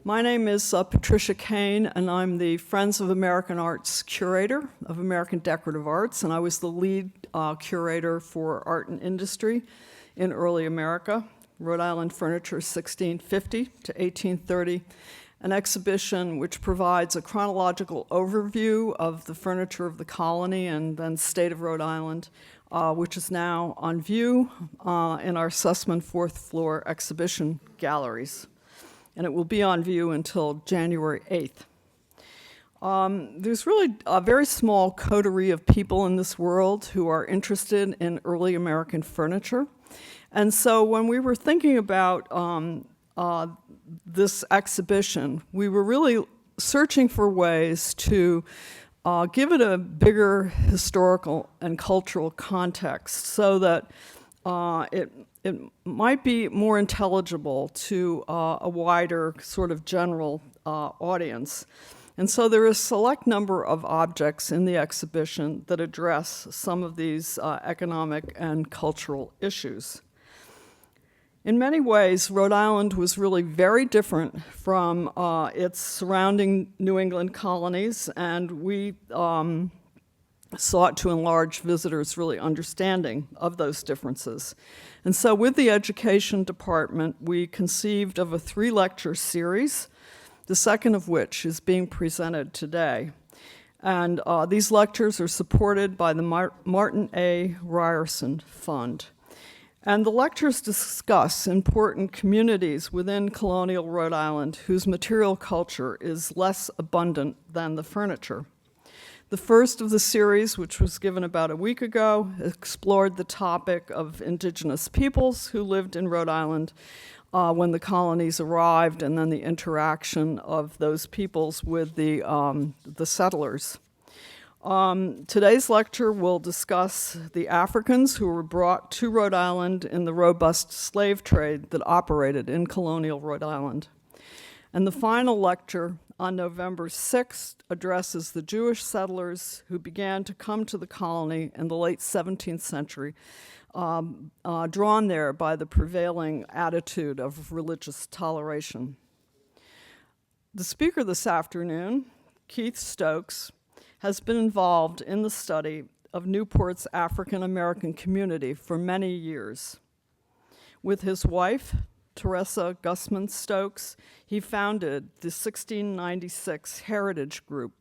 My name is Patricia Kane, and I'm the Friends of American Arts curator of American Decorative Arts, and I was the lead curator for Art and Industry in early America, Rhode Island Furniture 1650 to 1830, an exhibition which provides a chronological overview of the furniture of the colony and then state of Rhode Island, which is now on view in our Sussman fourth floor exhibition galleries. And it will be on view until January 8th. There's really a very small coterie of people in this world who are interested in early American furniture. And so when we were thinking about this exhibition, we were really searching for ways to give it a bigger historical and cultural context so that it might be more intelligible to a wider sort of general audience. And so there is a select number of objects in the exhibition that address some of these economic and cultural issues. In many ways, Rhode Island was really very different from its surrounding New England colonies, and we sought to enlarge visitors' really understanding of those differences. And so with the education department, we conceived of a 3-lecture series, the second of which is being presented today. And these lectures are supported by the Martin A. Ryerson Fund. And the lectures discuss important communities within colonial Rhode Island whose material culture is less abundant than the furniture. The first of the series, which was given about a week ago, explored the topic of indigenous peoples who lived in Rhode Island when the colonies arrived, and then the interaction of those peoples with the settlers. Today's lecture will discuss the Africans who were brought to Rhode Island in the robust slave trade that operated in colonial Rhode Island. And the final lecture on November 6th addresses the Jewish settlers who began to come to the colony in the late 17th century, drawn there by the prevailing attitude of religious toleration. The speaker this afternoon, Keith Stokes, has been involved in the study of Newport's African American community for many years. With his wife, Teresa Gusman Stokes, he founded the 1696 Heritage Group,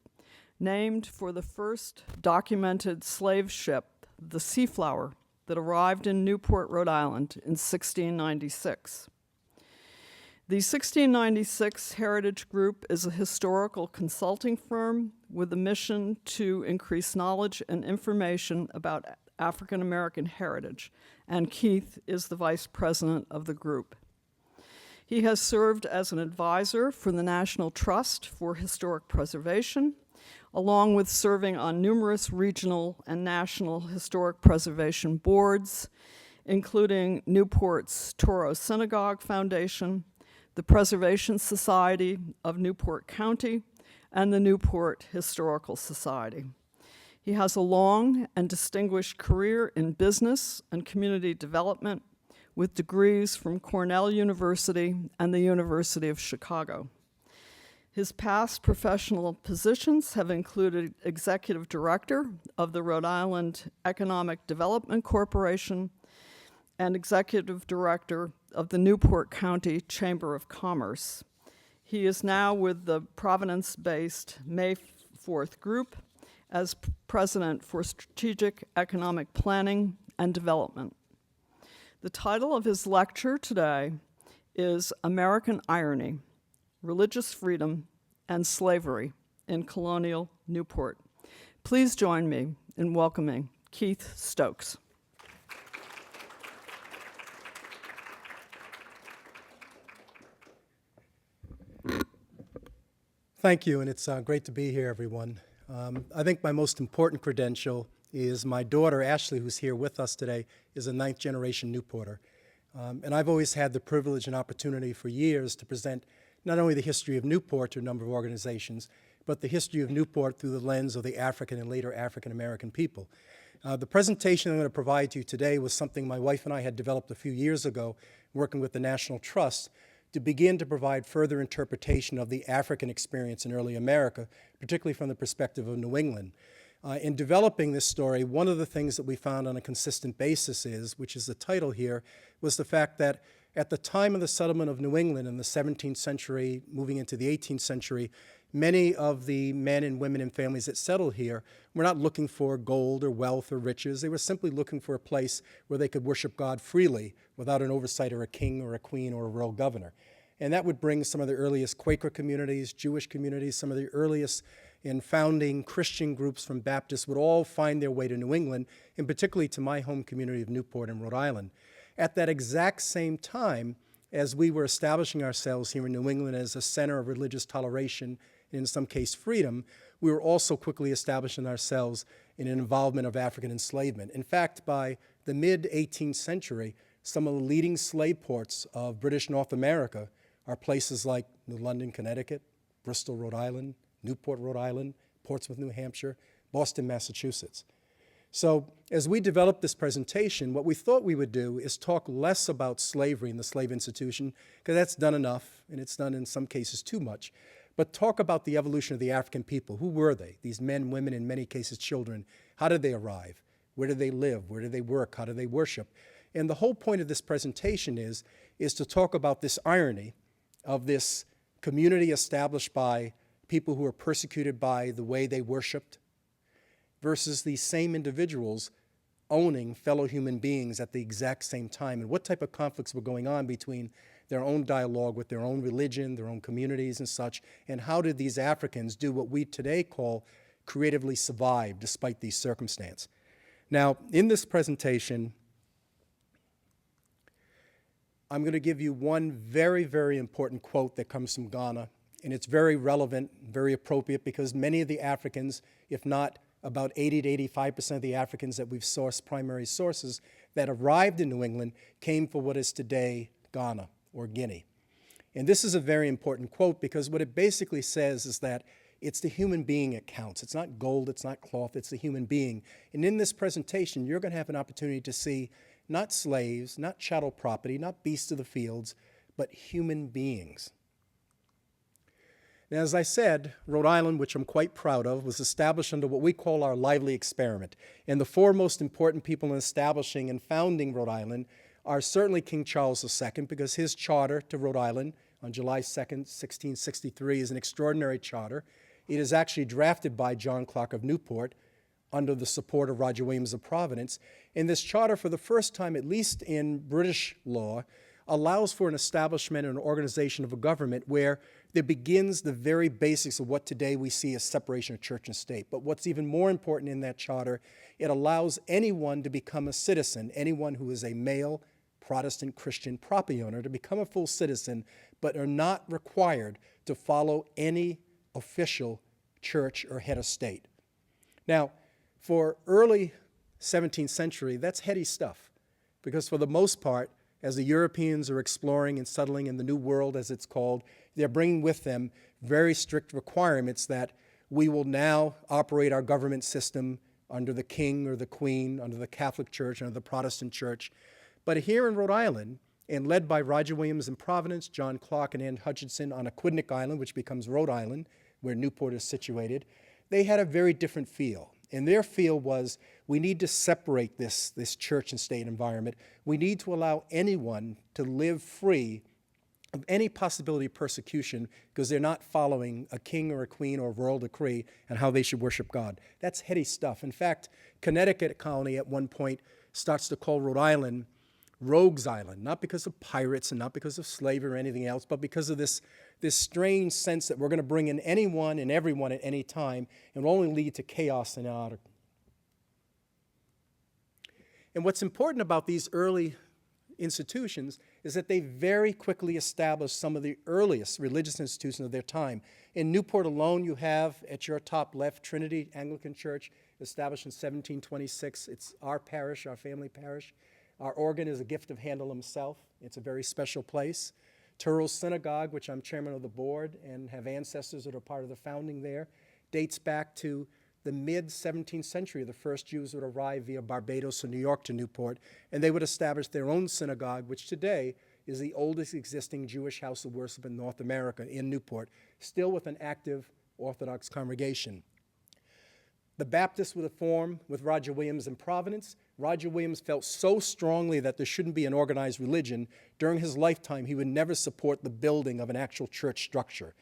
named for the first documented slave ship, the Seaflower, that arrived in Newport, Rhode Island in 1696. The 1696 Heritage Group is a historical consulting firm with a mission to increase knowledge and information about African American heritage, and Keith is the vice president of the group. He has served as an advisor for the National Trust for Historic Preservation, along with serving on numerous regional and national historic preservation boards, including Newport's Toro Synagogue Foundation, the Preservation Society of Newport County, and the Newport Historical Society. He has a long and distinguished career in business and community development, with degrees from Cornell University and the University of Chicago. His past professional positions have included executive director of the Rhode Island Economic Development Corporation and executive director of the Newport County Chamber of Commerce. He is now with the Providence-based May 4th Group as president for Strategic Economic Planning and Development. The title of his lecture today is American Irony, Religious Freedom and Slavery in Colonial Newport. Please join me in welcoming Keith Stokes. Thank you, and it's great to be here, everyone. I think my most important credential is my daughter, Ashley, who's here with us today, is a 9th-generation Newporter. And I've always had the privilege and opportunity for years to present not only the history of Newport to a number of organizations, but the history of Newport through the lens of the African and later African-American people. The presentation I'm going to provide to you today was something my wife and I had developed a few years ago, working with the National Trust, to begin to provide further interpretation of the African experience in early America, particularly from the perspective of New England. In developing this story, one of the things that we found on a consistent basis is, which is the title here, was the fact that at the time of the settlement of New England in the 17th century, moving into the 18th century, many of the men and women and families that settled here were not looking for gold or wealth or riches. They were simply looking for a place where they could worship God freely without an oversight or a king or a queen or a royal governor. And that would bring some of the earliest Quaker communities, Jewish communities, some of the earliest and founding Christian groups from Baptists would all find their way to New England, and particularly to my home community of Newport in Rhode Island. At that exact same time, as we were establishing ourselves here in New England as a center of religious toleration, and in some case freedom, we were also quickly establishing ourselves in an involvement of African enslavement. In fact, by the mid-18th century, some of the leading slave ports of British North America are places like New London, Connecticut, Bristol, Rhode Island, Newport, Rhode Island, Portsmouth, New Hampshire, Boston, Massachusetts. So as we developed this presentation, what we thought we would do is talk less about slavery and the slave institution, because that's done enough, and it's done in some cases too much, but talk about the evolution of the African people. Who were they? These men, women, in many cases children. How did they arrive? Where did they live? Where did they work? How did they worship? And the whole point of this presentation is to talk about this irony of this community established by people who were persecuted by the way they worshiped versus these same individuals owning fellow human beings at the exact same time, and what type of conflicts were going on between their own dialogue with their own religion, their own communities and such, and how did these Africans do what we today call creatively survive despite these circumstances. Now, in this presentation, I'm going to give you one very, very important quote that comes from Ghana, and it's very relevant, very appropriate, because many of the Africans, if not about 80 to 85% of the Africans that we've sourced primary sources that arrived in New England came for what is today Ghana or Guinea. And this is a very important quote because what it basically says is that it's the human being that counts. It's not gold, it's not cloth, it's the human being. And in this presentation, you're going to have an opportunity to see not slaves, not chattel property, not beasts of the fields, but human beings. Now, as I said, Rhode Island, which I'm quite proud of, was established under what we call our lively experiment. And the four most important people in establishing and founding Rhode Island are certainly King Charles II, because his charter to Rhode Island on July 2nd, 1663 is an extraordinary charter. It is actually drafted by John Clark of Newport under the support of Roger Williams of Providence. And this charter, for the first time, at least in British law, allows for an establishment and an organization of a government where there begins the very basics of what today we see as separation of church and state. But what's even more important in that charter, it allows anyone to become a citizen, anyone who is a male Protestant Christian property owner to become a full citizen, but are not required to follow any official church or head of state. Now, for early 17th century, that's heady stuff, because for the most part, as the Europeans are exploring and settling in the New World, as it's called, they're bringing with them very strict requirements that we will now operate our government system under the king or the queen, under the Catholic Church, under the Protestant Church. But here in Rhode Island, and led by Roger Williams in Providence, John Clark and Ann Hutchinson on Aquidneck Island, which becomes Rhode Island, where Newport is situated, they had a very different feel. And their feel was, we need to separate this church and state environment. We need to allow anyone to live free of any possibility of persecution because they're not following a king or a queen or a royal decree on how they should worship God. That's heady stuff. In fact, Connecticut colony at one point starts to call Rhode Island Rogues Island, not because of pirates and not because of slavery or anything else, but because of this strange sense that we're going to bring in anyone and everyone at any time and will only lead to chaos and anarchy. And what's important about these early institutions is that they very quickly established some of the earliest religious institutions of their time. In Newport alone, you have, at your top left, Trinity Anglican Church, established in 1726. It's our parish, our family parish. Our organ is a gift of Handel himself. It's a very special place. Turrell's Synagogue, which I'm chairman of the board and have ancestors that are part of the founding there, dates back to the mid-17th century. The first Jews would arrive via Barbados or New York to Newport, and they would establish their own synagogue, which today is the oldest existing Jewish house of worship in North America, in Newport, still with an active Orthodox congregation. The Baptists were formed with Roger Williams in Providence. Roger Williams felt so strongly that there shouldn't be an organized religion. During his lifetime, he would never support the building of an actual church structure.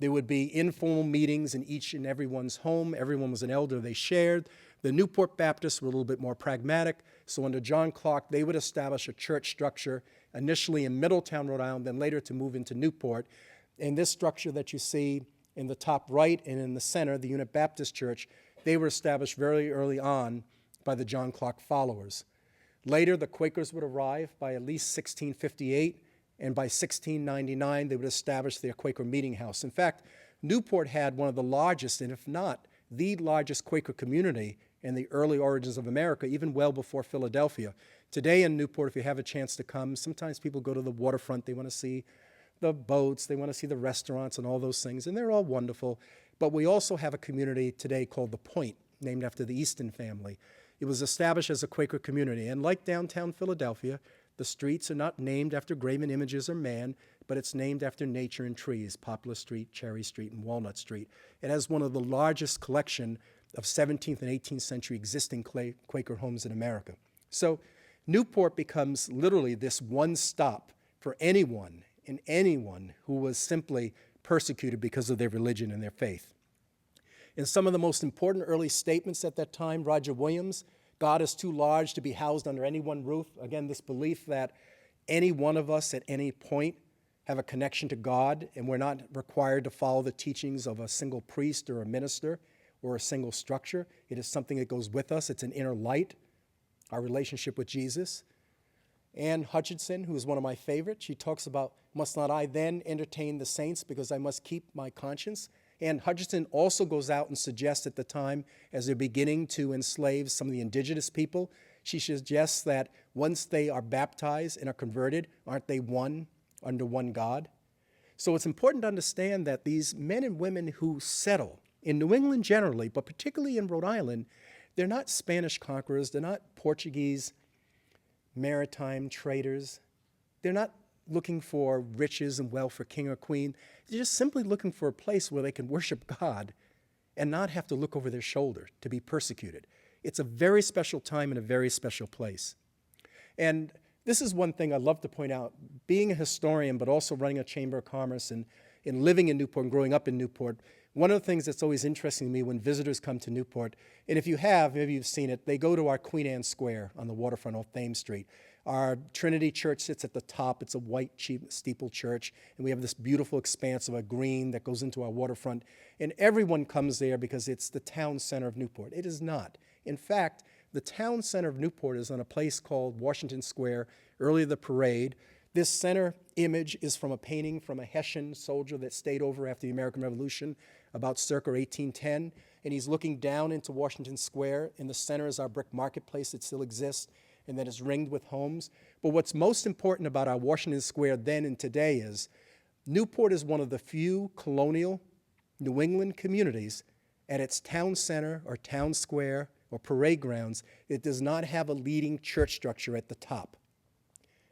There would be informal meetings in each and everyone's home. Everyone was an elder they shared. The Newport Baptists were a little bit more pragmatic. So under John Clark, they would establish a church structure, initially in Middletown, Rhode Island, then later to move into Newport. And this structure that you see in the top right and in the center, the Unit Baptist Church, they were established very early on by the John Clark followers. Later, the Quakers would arrive by at least 1658, and by 1699, they would establish their Quaker meeting house. In fact, Newport had one of the largest, and if not the largest, Quaker community in the early origins of America, even well before Philadelphia. Today in Newport, if you have a chance to come, sometimes people go to the waterfront. They want to see the boats, they want to see the restaurants and all those things, and they're all wonderful. But we also have a community today called The Point, named after the Easton family. It was established as a Quaker community, and like downtown Philadelphia, the streets are not named after graven images or man, but it's named after nature and trees, Poplar Street, Cherry Street, and Walnut Street. It has one of the largest collection of 17th and 18th century existing Quaker homes in America. So Newport becomes literally this one stop for anyone and anyone who was simply persecuted because of their religion and their faith. In some of the most important early statements at that time, Roger Williams, God is too large to be housed under any one roof. Again, this belief that any one of us at any point have a connection to God, and we're not required to follow the teachings of a single priest or a minister or a single structure. It is something that goes with us. It's an inner light, our relationship with Jesus. Anne Hutchinson, who is one of my favorites, she talks about, must not I then entertain the saints because I must keep my conscience? Anne Hutchinson also goes out and suggests at the time, as they're beginning to enslave some of the indigenous people, she suggests that once they are baptized and are converted, aren't they one under one God? So it's important to understand that these men and women who settle in New England generally, but particularly in Rhode Island, they're not Spanish conquerors, they're not Portuguese maritime traders. They're not looking for riches and wealth for king or queen. They're just simply looking for a place where they can worship God and not have to look over their shoulder to be persecuted. It's a very special time and a very special place. And this is one thing I love to point out. Being a historian, but also running a Chamber of Commerce and living in Newport and growing up in Newport, one of the things that's always interesting to me when visitors come to Newport, and if you have, maybe you've seen it, they go to our Queen Anne Square on the waterfront off Thames Street. Our Trinity Church sits at the top. It's a white steeple church, and we have this beautiful expanse of a green that goes into our waterfront. And everyone comes there because it's the town center of Newport. It is not. In fact, the town center of Newport is on a place called Washington Square, earlier the parade. This center image is from a painting from a Hessian soldier that stayed over after the American Revolution, about circa 1810, and he's looking down into Washington Square. In the center is our brick marketplace that still exists, and that is ringed with homes. But what's most important about our Washington Square then and today is Newport is one of the few colonial New England communities at its town center or town square or parade grounds. It does not have a leading church structure at the top.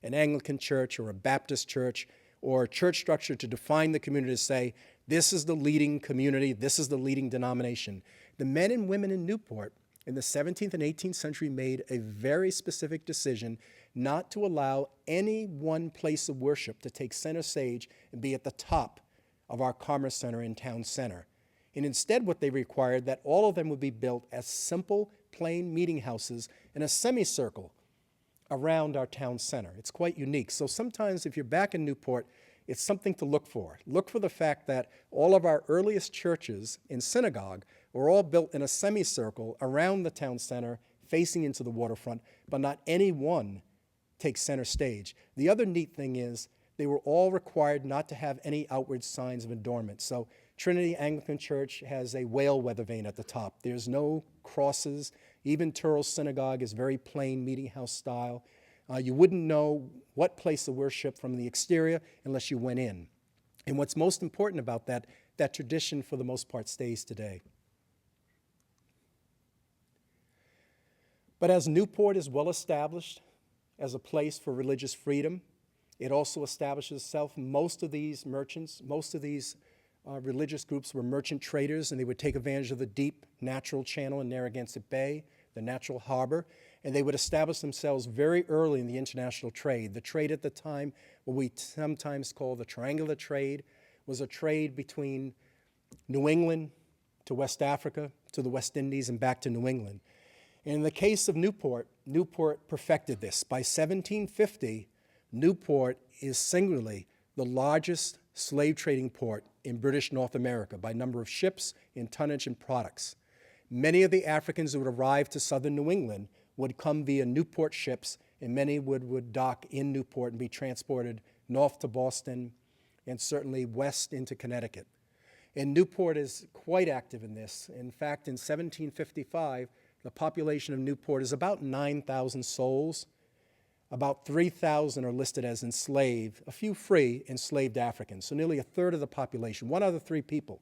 An Anglican church or a Baptist church or a church structure to define the community to say, this is the leading community, this is the leading denomination. The men and women in Newport in the 17th and 18th century made a very specific decision not to allow any one place of worship to take center stage and be at the top of our commerce center and town center. And instead what they required that all of them would be built as simple, plain meeting houses in a semicircle around our town center. It's quite unique. So sometimes if you're back in Newport, it's something to look for. Look for the fact that all of our earliest churches and synagogue were all built in a semicircle around the town center, facing into the waterfront, but not any one takes center stage. The other neat thing is they were all required not to have any outward signs of adornment. So Trinity Anglican Church has a whale weather vane at the top. There's no crosses. Even Turrell's Synagogue is very plain meeting house style. You wouldn't know what place of worship from the exterior unless you went in. And what's most important about that, that tradition for the most part stays today. But as Newport is well established as a place for religious freedom, It also establishes itself. Most of these merchants, most of these religious groups were merchant traders, and they would take advantage of the deep natural channel in Narragansett Bay, the natural harbor, and they would establish themselves very early in the international trade. The trade at the time, what we sometimes call the triangular trade, was a trade between New England to West Africa, to the West Indies, and back to New England. And in the case of Newport, Newport perfected this. By 1750, Newport is singularly the largest slave trading port in British North America by number of ships, in tonnage, and products. Many of the Africans who would arrive to southern New England would come via Newport ships, and many would dock in Newport and be transported north to Boston and certainly west into Connecticut. And Newport is quite active in this. In fact, in 1755, the population of Newport is about 9,000 souls. About 3,000 are listed as enslaved, a few free enslaved Africans. So nearly a third of the population, 1 out of 3 people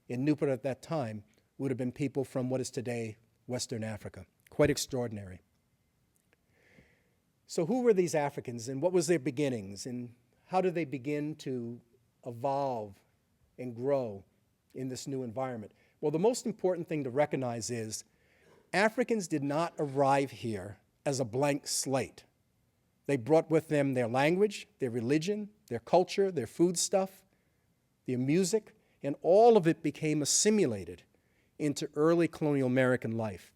in Newport at that time would have been people from what is today Western Africa. Quite extraordinary. So who were these Africans, and what was their beginnings, and how did they begin to evolve and grow in this new environment? Well, the most important thing to recognize is Africans did not arrive here as a blank slate. They brought with them their language, their religion, their culture, their foodstuff, their music, and all of it became assimilated into early colonial American life.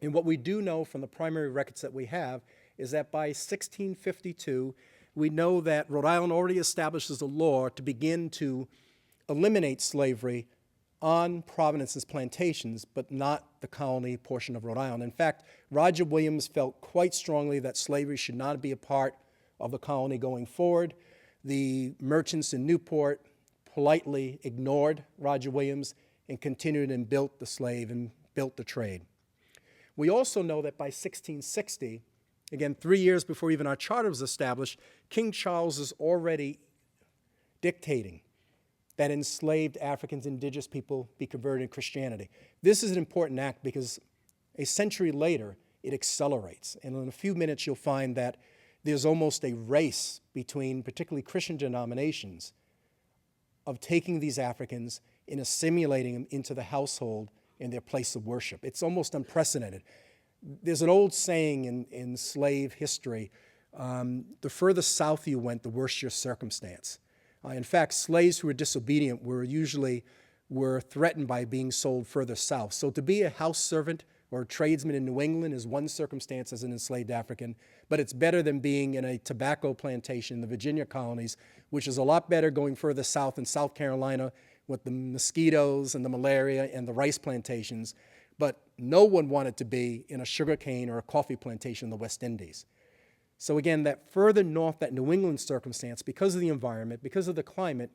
And what we do know from the primary records that we have is that by 1652, we know that Rhode Island already establishes a law to begin to eliminate slavery on Providence's plantations, but not the colony portion of Rhode Island. In fact, Roger Williams felt quite strongly that slavery should not be a part of the colony going forward. The merchants in Newport politely ignored Roger Williams and continued and built the slave and built the trade. We also know that by 1660, again, 3 years before even our charter was established, King Charles is already dictating that enslaved Africans, indigenous people, be converted to Christianity. This is an important act because a century later, it accelerates. And in a few minutes, you'll find that there's almost a race between particularly Christian denominations of taking these Africans and assimilating them into the household and their place of worship. It's almost unprecedented. There's an old saying in slave history, the further south you went, the worse your circumstance. In fact, slaves who were disobedient were threatened by being sold further south. So to be a house servant or a tradesman in New England is one circumstance as an enslaved African, but it's better than being in a tobacco plantation in the Virginia colonies, which is a lot better going further south in South Carolina with the mosquitoes and the malaria and the rice plantations. But no one wanted to be in a sugarcane or a coffee plantation in the West Indies. So again, that further north, that New England circumstance, because of the environment, because of the climate,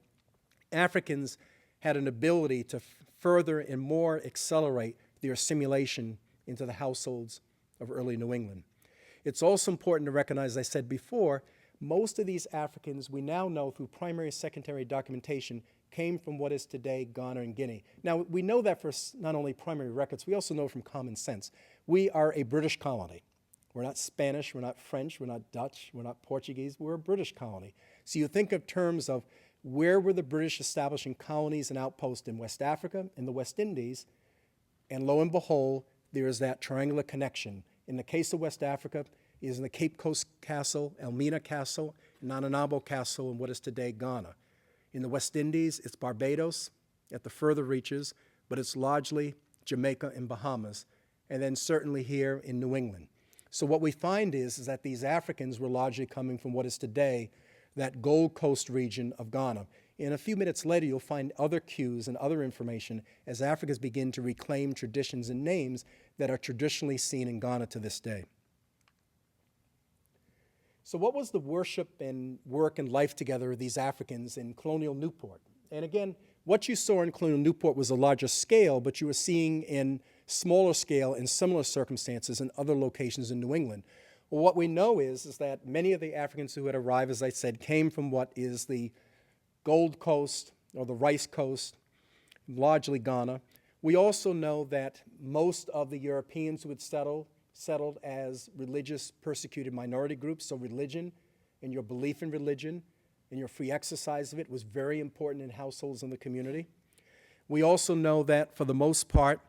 Africans had an ability to further and more accelerate their assimilation into the households of early New England. It's also important to recognize, as I said before, most of these Africans we now know through primary and secondary documentation came from what is today Ghana and Guinea. Now, we know that for not only primary records, we also know from common sense. We are a British colony. We're not Spanish, we're not French, we're not Dutch, we're not Portuguese, we're a British colony. So you think of terms of where were the British establishing colonies and outposts in West Africa, in the West Indies, and lo and behold, there is that triangular connection. In the case of West Africa, it is in the Cape Coast Castle, Elmina Castle, and Ananabo Castle in what is today Ghana. In the West Indies, it's Barbados at the further reaches, but it's largely Jamaica and Bahamas, and then certainly here in New England. So what we find is that these Africans were largely coming from what is today that Gold Coast region of Ghana. In a few minutes later, you'll find other cues and other information as Africans begin to reclaim traditions and names that are traditionally seen in Ghana to this day. So what was the worship and work and life together of these Africans in colonial Newport? And again, what you saw in colonial Newport was a larger scale, but you were seeing in smaller scale in similar circumstances in other locations in New England. Well, what we know is that many of the Africans who had arrived, as I said, came from what is the Gold Coast or the Rice Coast, largely Ghana. We also know that most of the Europeans who had settled as religious persecuted minority groups, so religion and your belief in religion and your free exercise of it was very important in households in the community. We also know that, for the most part,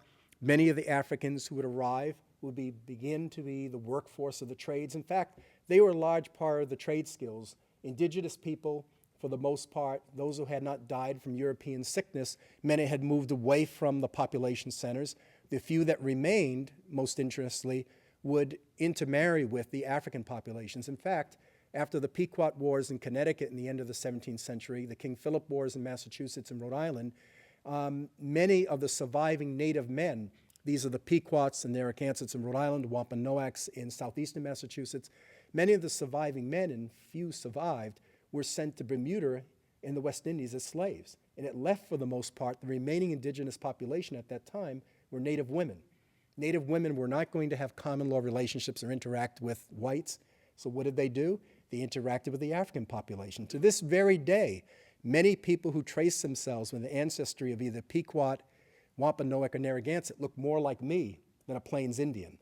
many of the Africans who would arrive would begin to be the workforce of the trades. In fact, they were a large part of the trade skills. Indigenous people, for the most part, those who had not died from European sickness, many had moved away from the population centers. The few that remained, most interestingly, would intermarry with the African populations. In fact, after the Pequot Wars in Connecticut in the end of the 17th century, the King Philip Wars in Massachusetts and Rhode Island, many of the surviving native men, these are the Pequots and Narragansetts in Rhode Island, Wampanoags in southeastern Massachusetts, many of the surviving men, and few survived, were sent to Bermuda in the West Indies as slaves. And it left, for the most part, the remaining indigenous population at that time were native women. Native women were not going to have common law relationships or interact with whites. So what did? They interacted with the African population. To this very day, many people who trace themselves with the ancestry of either Pequot, Wampanoag, or Narragansett look more like me than a Plains Indian.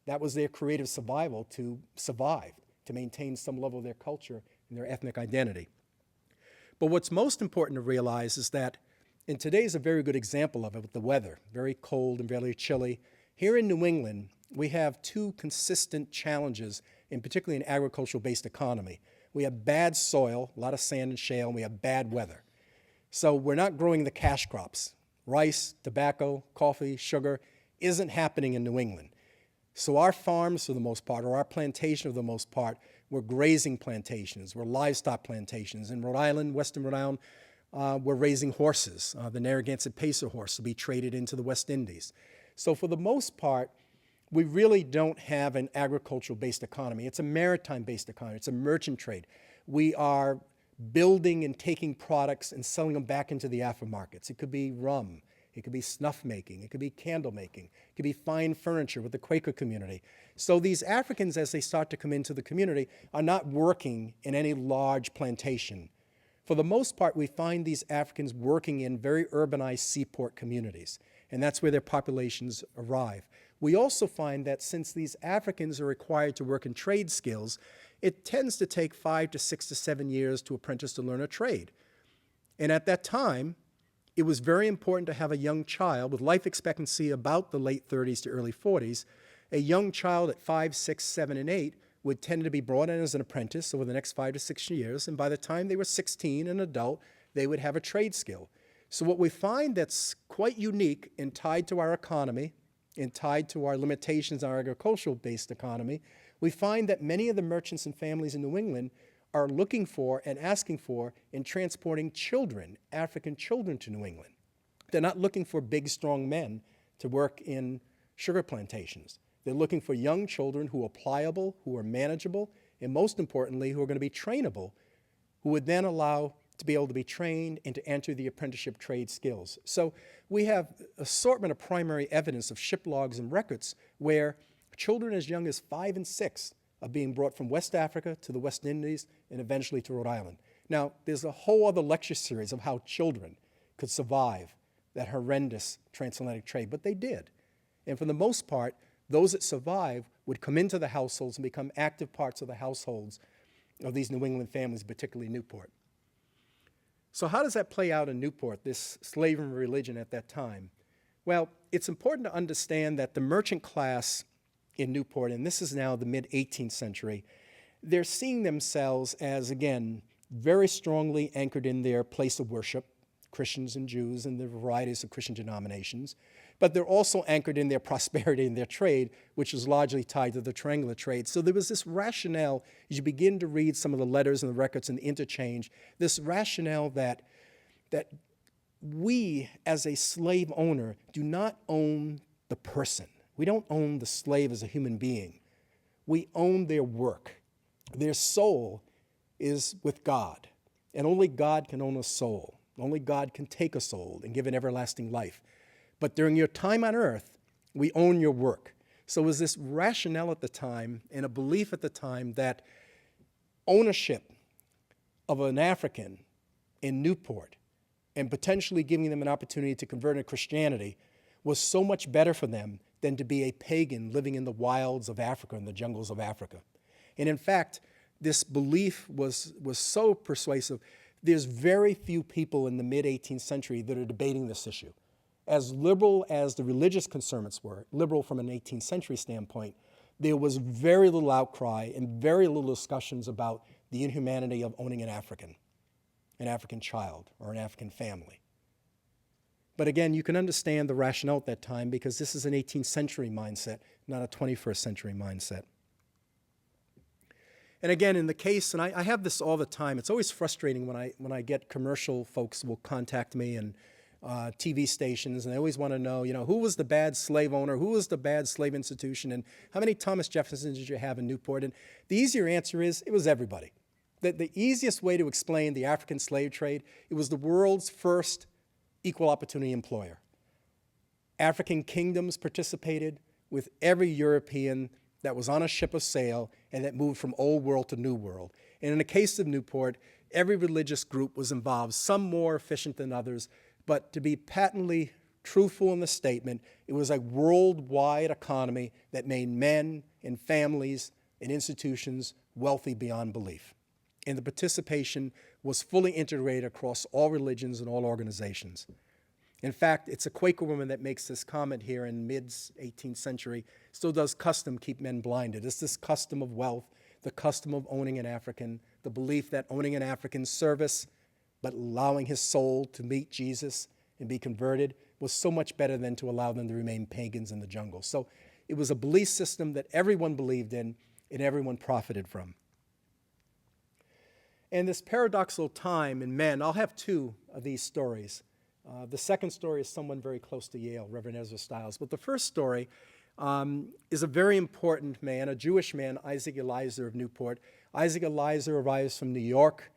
That was their creative survival to survive, to maintain some level of their culture and their ethnic identity. But what's most important to realize is that, and today is a very good example of it with the weather, very cold and very chilly. Here in New England, we have two consistent challenges, and particularly an agricultural-based economy. We have bad soil, a lot of sand and shale, and we have bad weather. So we're not growing the cash crops. Rice, tobacco, coffee, sugar isn't happening in New England. So our farms, for the most part, or our plantation, for the most part, were grazing plantations, were livestock plantations. In Rhode Island, western Rhode Island, we're raising horses. The Narragansett Pacer horse will be traded into the West Indies. So for the most part, we really don't have an agricultural-based economy. It's a maritime-based economy. It's a merchant trade. We are building and taking products and selling them back into the aftermarkets. It could be rum. It could be snuff making. It could be candle making. It could be fine furniture with the Quaker community. So these Africans, as they start to come into the community, are not working in any large plantation. For the most part, we find these Africans working in very urbanized seaport communities, and that's where their populations arrive. We also find that since these Africans are required to work in trade skills, it tends to take 5 to 6 to 7 years to apprentice to learn a trade. And at that time, it was very important to have a young child with life expectancy about the late 30s to early 40s. A young child at 5, 6, 7, and 8 would tend to be brought in as an apprentice over the next 5 to 6 years, and by the time they were 16, an adult, they would have a trade skill. So what we find that's quite unique and tied to our economy and tied to our limitations on our agricultural-based economy, we find that many of the merchants and families in New England are looking for and asking for and transporting children, African children, to New England. They're not looking for big, strong men to work in sugar plantations. They're looking for young children who are pliable, who are manageable, and most importantly, who are going to be trainable, who would then allow to be able to be trained and to enter the apprenticeship trade skills. So we have an assortment of primary evidence of ship logs and records where children as young as 5 and 6 are being brought from West Africa to the West Indies and eventually to Rhode Island. Now, there's a whole other lecture series of how children could survive that horrendous transatlantic trade, but they did. And for the most part, those that survive would come into the households and become active parts of the households of these New England families, particularly Newport. So how does that play out in Newport, this slavery and religion at that time? Well, it's important to understand that the merchant class in Newport, and this is now the mid-18th century, they're seeing themselves as, again, very strongly anchored in their place of worship, Christians and Jews and the varieties of Christian denominations, but they're also anchored in their prosperity and their trade, which is largely tied to the triangular trade. So there was this rationale, as you begin to read some of the letters and the records and the interchange, this rationale that we, as a slave owner, do not own the person. We don't own the slave as a human being. We own their work. Their soul is with God, and only God can own a soul. Only God can take a soul and give it everlasting life. But during your time on earth, we own your work. So it was this rationale at the time and a belief at the time that ownership of an African in Newport and potentially giving them an opportunity to convert to Christianity was so much better for them than to be a pagan living in the wilds of Africa, in the jungles of Africa. And in fact, this belief was so persuasive. There's very few people in the mid-18th century that are debating this issue. As liberal as the religious conservatives were, liberal from an 18th century standpoint, there was very little outcry and very little discussions about the inhumanity of owning an African child or an African family. But again, you can understand the rationale at that time because this is an 18th century mindset, not a 21st century mindset. And again, in the case, and I have this all the time, it's always frustrating when I get commercial folks will contact me and TV stations, and they always want to know, who was the bad slave owner, who was the bad slave institution, and how many Thomas Jeffersons did you have in Newport? And the easier answer is, it was everybody. The easiest way to explain the African slave trade, it was the world's first equal opportunity employer. African kingdoms participated with every European that was on a ship of sail and that moved from old world to new world. And in the case of Newport, every religious group was involved, some more efficient than others, but to be patently truthful in the statement, it was a worldwide economy that made men and families and institutions wealthy beyond belief. And the participation was fully integrated across all religions and all organizations. In fact, it's a Quaker woman that makes this comment here in mid-18th century, still does custom keep men blinded. It's this custom of wealth, the custom of owning an African, the belief that owning an African's service, but allowing his soul to meet Jesus and be converted was so much better than to allow them to remain pagans in the jungle. So it was a belief system that everyone believed in and everyone profited from. And this paradoxical time in men, I'll have two of these stories. The second story is someone very close to Yale, Reverend Ezra Stiles. But the first story is a very important man, a Jewish man, Isaac Eliezer of Newport. Isaac Eliezer arrives from New York.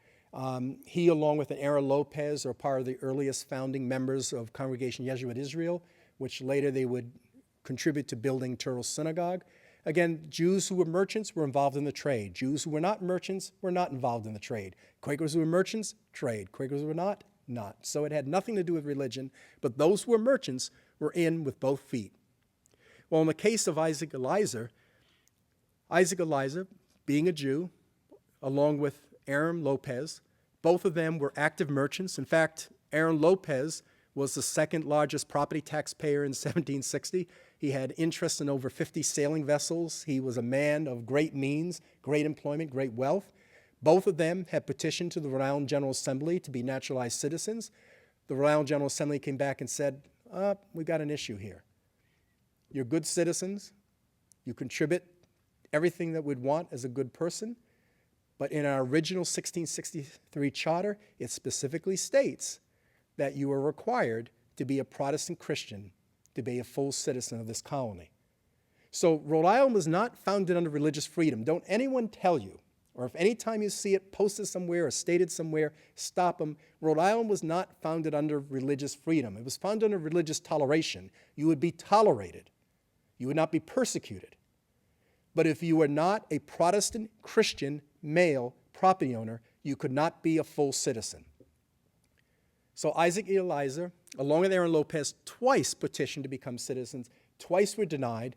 He, along with Aaron Lopez, are part of the earliest founding members of Congregation Jesuit Israel, which later they would contribute to building Turtle Synagogue. Again, Jews who were merchants were involved in the trade. Jews who were not merchants were not involved in the trade. Quakers who were merchants, trade. Quakers who were not. So it had nothing to do with religion, but those who were merchants were in with both feet. Well, in the case of Isaac Eliezer, being a Jew, along with Aaron Lopez, both of them were active merchants. In fact, Aaron Lopez was the second largest property taxpayer in 1760. He had interest in over 50 sailing vessels. He was a man of great means, great employment, great wealth. Both of them had petitioned to the Rhode Island General Assembly to be naturalized citizens. The Rhode Island General Assembly came back and said, we've got an issue here. You're good citizens. You contribute everything that we'd want as a good person. But in our original 1663 charter, it specifically states that you are required to be a Protestant Christian to be a full citizen of this colony. So Rhode Island was not founded under religious freedom. Don't anyone tell you, or if any time you see it posted somewhere or stated somewhere, stop them. Rhode Island was not founded under religious freedom. It was founded under religious toleration. You would be tolerated. You would not be persecuted. But if you were not a Protestant Christian male property owner, you could not be a full citizen. So Isaac Eliezer, along with Aaron Lopez, twice petitioned to become citizens. Twice were denied.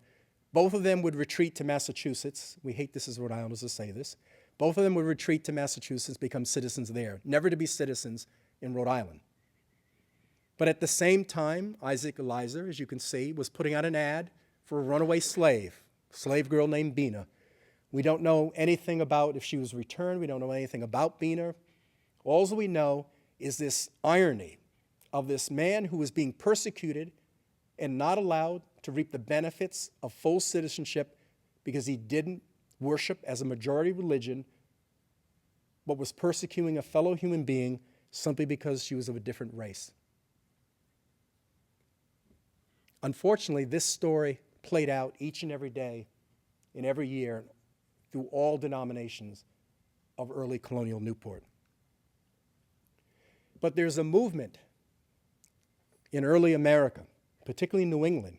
Both of them would retreat to Massachusetts. We hate this as Rhode Islanders to say this. Both of them would retreat to Massachusetts, become citizens there, never to be citizens in Rhode Island. But at the same time, Isaac Eliezer, as you can see, was putting out an ad for a runaway slave girl named Bina. We don't know anything about if she was returned. We don't know anything about Bina. All we know is this irony of this man who was being persecuted and not allowed to reap the benefits of full citizenship because he didn't worship as a majority religion, but was persecuting a fellow human being simply because she was of a different race. Unfortunately, this story played out each and every day and every year through all denominations of early colonial Newport. But there's a movement in early America, particularly New England,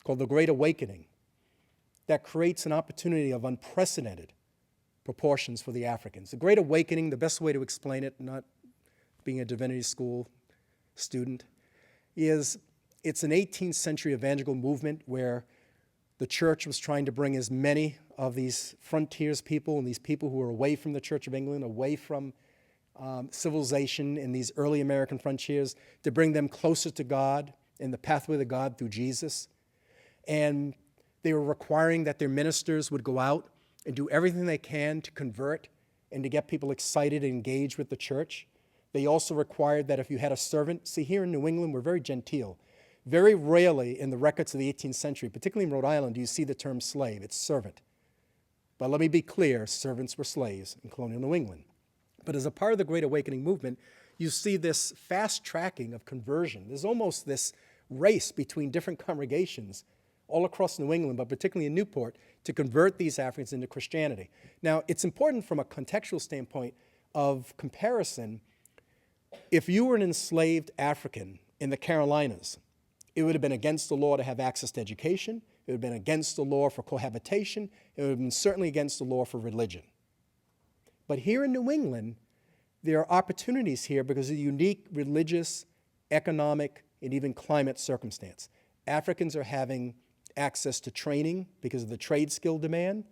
called the Great Awakening, that creates an opportunity of unprecedented proportions for the Africans. The Great Awakening, the best way to explain it, not being a divinity school student, is it's an 18th century evangelical movement where The church was trying to bring as many of these frontiers people and these people who were away from the Church of England, away from civilization in these early American frontiers, to bring them closer to God and the pathway to God through Jesus. And they were requiring that their ministers would go out and do everything they can to convert and to get people excited and engaged with the church. They also required that if you had a servant, see, here in New England, we're very genteel. Very rarely in the records of the 18th century, particularly in Rhode Island, do you see the term slave. It's servant. But let me be clear, servants were slaves in colonial New England. But as a part of the Great Awakening movement, you see this fast tracking of conversion. There's almost this race between different congregations all across New England, but particularly in Newport, to convert these Africans into Christianity. Now, it's important from a contextual standpoint of comparison. If you were an enslaved African in the Carolinas, it would have been against the law to have access to education. It would have been against the law for cohabitation. It would have been certainly against the law for religion. But here in New England, there are opportunities here because of the unique religious, economic, and even climate circumstance. Africans are having access to training because of the trade skill demand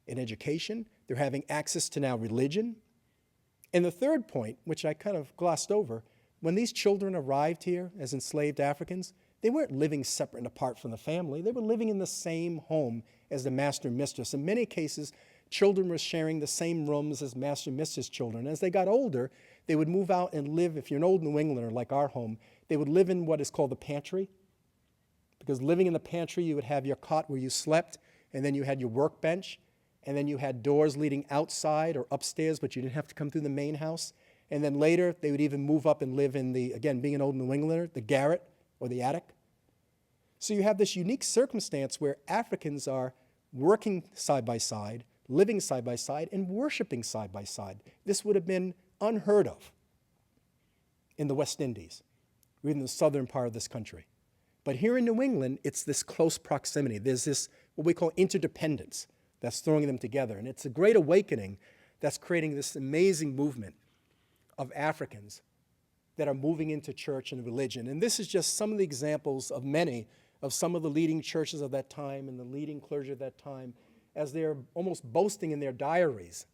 in education. They're having access to now religion. And the third point, which I kind of glossed over, when these children arrived here as enslaved Africans, they weren't living separate and apart from the family. They were living in the same home as the master and mistress. In many cases, children were sharing the same rooms as master and mistress children. As they got older, they would move out and live, if you're an old New Englander like our home, they would live in what is called the pantry. Because living in the pantry, you would have your cot where you slept, and then you had your workbench, and then you had doors leading outside or upstairs, but you didn't have to come through the main house. And then later, they would even move up and live in the, again, being an old New Englander, the garret or the attic. So you have this unique circumstance where Africans are working side by side, living side by side, and worshiping side by side. This would have been unheard of in the West Indies, or even the southern part of this country. But here in New England, it's this close proximity. There's this, what we call interdependence, that's throwing them together. And it's a great awakening that's creating this amazing movement of Africans that are moving into church and religion. And this is just some of the examples of many of some of the leading churches of that time and the leading clergy of that time, as they're almost boasting in their diaries,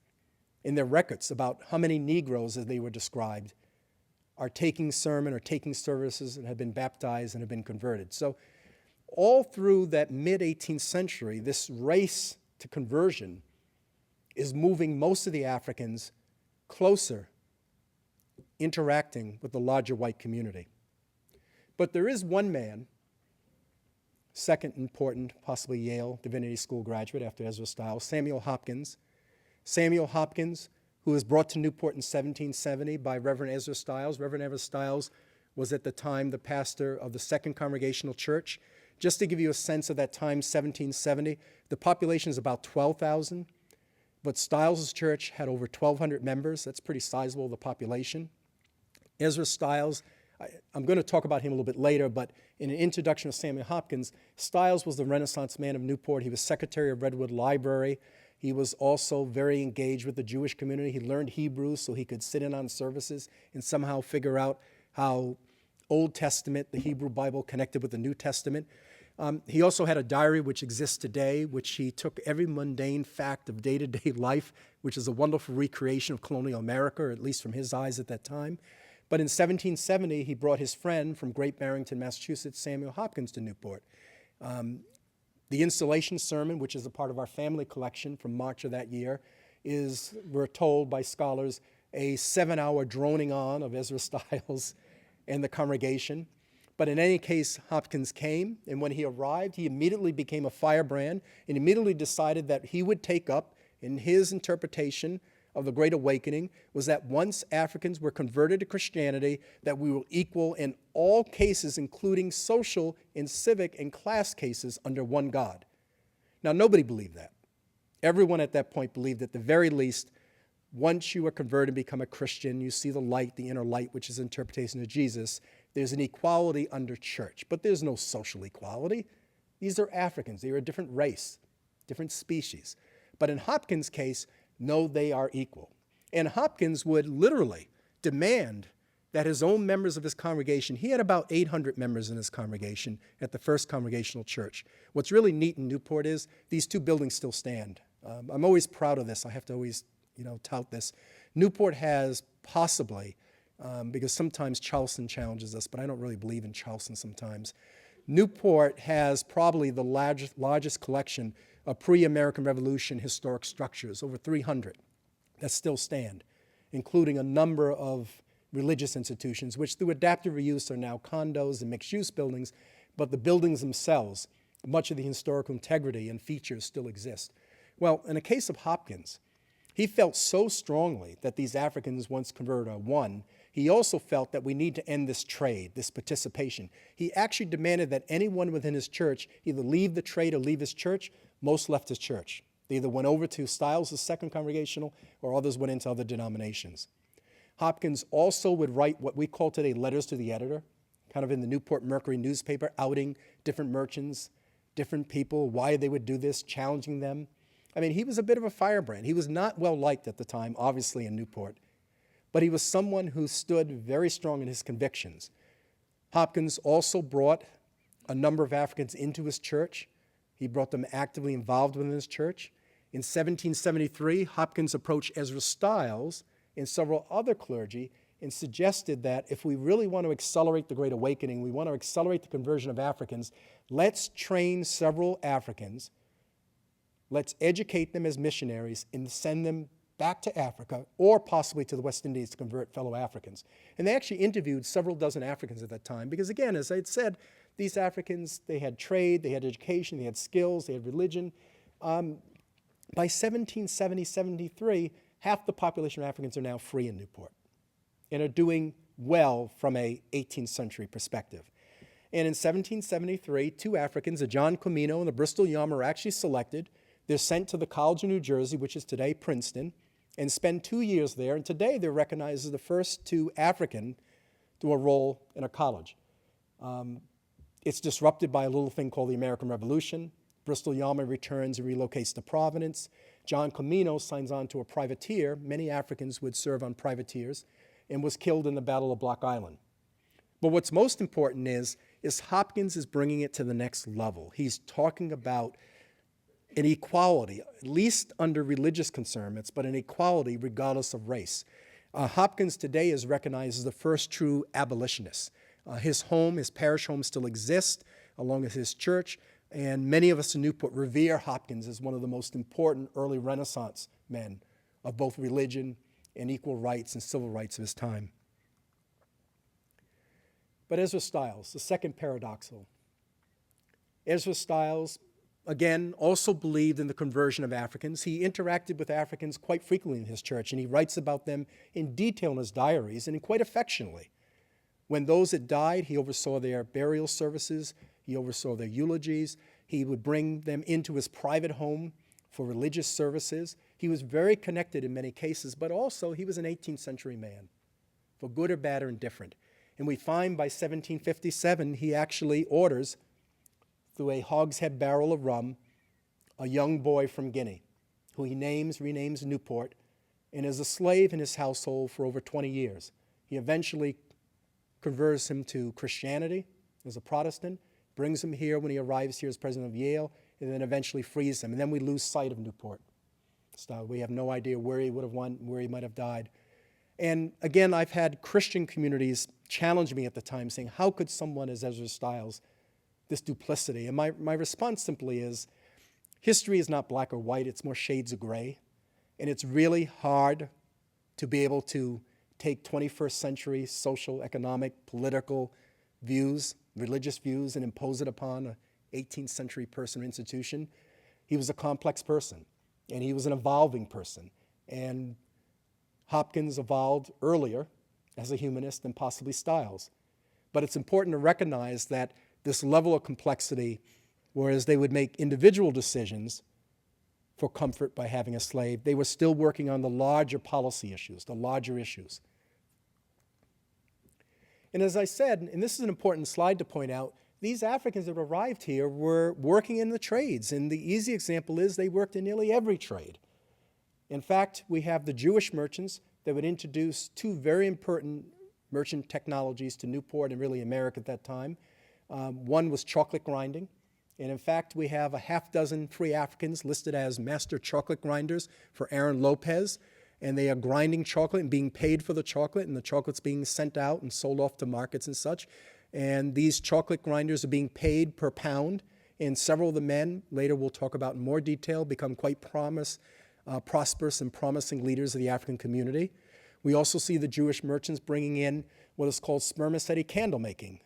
in their records, about how many Negroes, as they were described, are taking sermon or taking services and have been baptized and have been converted. So all through that mid-18th century, this race to conversion is moving most of the Africans closer, interacting with the larger white community. But there is one man, second important, possibly Yale Divinity School graduate after Ezra Stiles, Samuel Hopkins. Samuel Hopkins, who was brought to Newport in 1770 by Reverend Ezra Stiles. Reverend Ezra Stiles was at the time the pastor of the Second Congregational Church. Just to give you a sense of that time, 1770, the population is about 12,000, but Stiles' church had over 1,200 members. That's pretty sizable, the population. Ezra Stiles, I'm going to talk about him a little bit later, but in an introduction of Samuel Hopkins, Stiles was the Renaissance man of Newport. He was secretary of Redwood Library. He was also very engaged with the Jewish community. He learned Hebrew so he could sit in on services and somehow figure out how Old Testament, the Hebrew Bible, connected with the New Testament. He also had a diary which exists today, which he took every mundane fact of day-to-day life, which is a wonderful recreation of colonial America, or at least from his eyes at that time. But in 1770, he brought his friend from Great Barrington, Massachusetts, Samuel Hopkins, to Newport. The installation sermon, which is a part of our family collection from March of that year, is, we're told by scholars, a 7-hour droning on of Ezra Stiles and the congregation. But in any case, Hopkins came, and when he arrived, he immediately became a firebrand and immediately decided that he would take up, in his interpretation of the Great Awakening, was that once Africans were converted to Christianity, that we were equal in all cases, including social and civic and class cases, under one God. Now, nobody believed that. Everyone at that point believed, at the very least, once you are converted and become a Christian, you see the light, the inner light, which is interpretation of Jesus, there's an equality under church. But there's no social equality. These are Africans. They are a different race, different species. But in Hopkins' case, no, they are equal. And Hopkins would literally demand that his own members of his congregation, he had about 800 members in his congregation at the First Congregational Church. What's really neat in Newport is these two buildings still stand. I'm always proud of this. I have to always, tout this. Newport has possibly, because sometimes Charleston challenges us, but I don't really believe in Charleston sometimes. Newport has probably the largest collection of pre-American Revolution historic structures, over 300, that still stand, including a number of religious institutions, which through adaptive reuse are now condos and mixed-use buildings, but the buildings themselves, much of the historical integrity and features still exist. Well, in the case of Hopkins, he felt so strongly that these Africans once converted are one, he also felt that we need to end this trade, this participation. He actually demanded that anyone within his church either leave the trade or leave his church. Most left his church. They either went over to Stiles' Second Congregational, or others went into other denominations. Hopkins also would write what we call today letters to the editor, kind of in the Newport Mercury newspaper, outing different merchants, different people, why they would do this, challenging them. I mean, he was a bit of a firebrand. He was not well liked at the time, obviously, in Newport, but he was someone who stood very strong in his convictions. Hopkins also brought a number of Africans into his church. He brought them actively involved within his church. In 1773, Hopkins approached Ezra Stiles and several other clergy and suggested that if we really want to accelerate the Great Awakening, we want to accelerate the conversion of Africans, let's train several Africans, let's educate them as missionaries and send them back to Africa or possibly to the West Indies to convert fellow Africans. And they actually interviewed several dozen Africans at that time because, again, as I had said, these Africans, they had trade, they had education, they had skills, they had religion. By 1770, 73, half the population of Africans are now free in Newport and are doing well from a 18th century perspective. And in 1773, two Africans, a John Comino and the Bristol Yama, are actually selected. They're sent to the College of New Jersey, which is today Princeton, and spend 2 years there. And today they're recognized as the first two African to enroll in a college. It's disrupted by a little thing called the American Revolution. Bristol Yama returns and relocates to Providence. John Comino signs on to a privateer. Many Africans would serve on privateers and was killed in the Battle of Block Island. But what's most important is Hopkins is bringing it to the next level. He's talking about an equality, at least under religious concernments, but an equality regardless of race. Hopkins today is recognized as the first true abolitionist. His home, his parish home, still exists, along with his church. And many of us in Newport revere Hopkins as one of the most important early Renaissance men of both religion and equal rights and civil rights of his time. But Ezra Stiles, the second paradoxal. Ezra Stiles, again, also believed in the conversion of Africans. He interacted with Africans quite frequently in his church, and he writes about them in detail in his diaries and quite affectionately. When those had died, he oversaw their burial services. He oversaw their eulogies. He would bring them into his private home for religious services. He was very connected in many cases, but also he was an 18th century man, for good or bad or indifferent. And we find by 1757, he actually orders, through a hogshead barrel of rum, a young boy from Guinea, who he renames Newport, and is a slave in his household for over 20 years. He eventually converts him to Christianity as a Protestant, brings him here when he arrives here as president of Yale, and then eventually frees him. And then we lose sight of Newport. So we have no idea where he would have went, where he might have died. And again, I've had Christian communities challenge me at the time, saying, how could someone as Ezra Stiles, this duplicity? And my response simply is, history is not black or white, it's more shades of gray. And it's really hard to be able to take 21st century social, economic, political views, religious views, and impose it upon an 18th century person or institution. He was a complex person, and he was an evolving person. And Hopkins evolved earlier as a humanist than possibly Stiles. But it's important to recognize that this level of complexity, whereas they would make individual decisions for comfort by having a slave, they were still working on the larger policy issues, the larger issues. And as I said, and this is an important slide to point out, these Africans that arrived here were working in the trades. And the easy example is they worked in nearly every trade. In fact, we have the Jewish merchants that would introduce two very important merchant technologies to Newport and really America at that time. One was chocolate grinding. And in fact, we have a half dozen free Africans listed as master chocolate grinders for Aaron Lopez. And they are grinding chocolate and being paid for the chocolate, and the chocolate's being sent out and sold off to markets and such. And these chocolate grinders are being paid per pound. And several of the men, later we'll talk about in more detail, become quite prosperous and promising leaders of the African community. We also see the Jewish merchants bringing in what is called spermaceti candle making.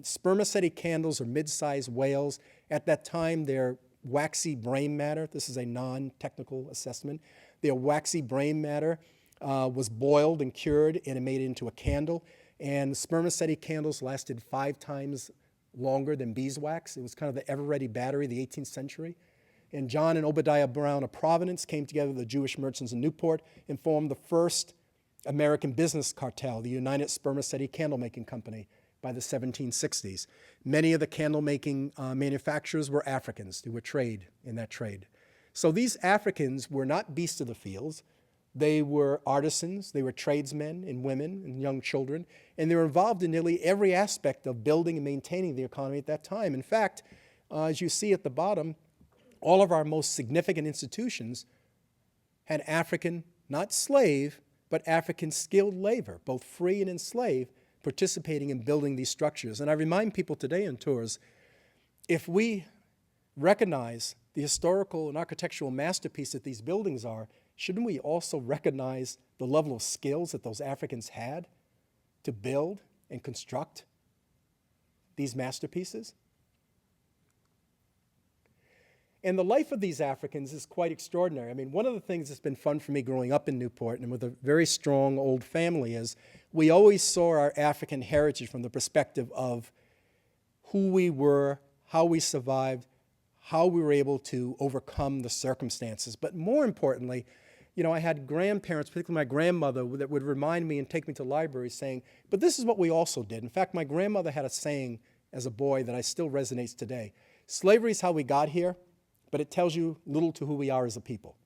Spermaceti candles are mid-sized whales. At that time, they're waxy brain matter. This is a non-technical assessment. Their waxy brain matter was boiled and cured, and it made it into a candle. And spermaceti candles lasted 5 times longer than beeswax. It was kind of the ever-ready battery of the 18th century. And John and Obadiah Brown of Providence came together with the Jewish merchants in Newport and formed the first American business cartel, the United Spermaceti Candle Making Company, by the 1760s. Many of the candle making manufacturers were Africans who were in that trade. So these Africans were not beasts of the fields. They were artisans, they were tradesmen and women and young children, and they were involved in nearly every aspect of building and maintaining the economy at that time. In fact, as you see at the bottom, all of our most significant institutions had African, not slave, but African skilled labor, both free and enslaved, participating in building these structures. And I remind people today in tours, if we recognize the historical and architectural masterpiece that these buildings are, shouldn't we also recognize the level of skills that those Africans had to build and construct these masterpieces? And the life of these Africans is quite extraordinary. I mean, one of the things that's been fun for me growing up in Newport and with a very strong old family is we always saw our African heritage from the perspective of who we were, how we survived, how we were able to overcome the circumstances. But more importantly, you know, I had grandparents, particularly my grandmother, that would remind me and take me to libraries saying, but this is what we also did. In fact, my grandmother had a saying as a boy that I still resonates today. Slavery is how we got here, but it tells you little to who we are as a people.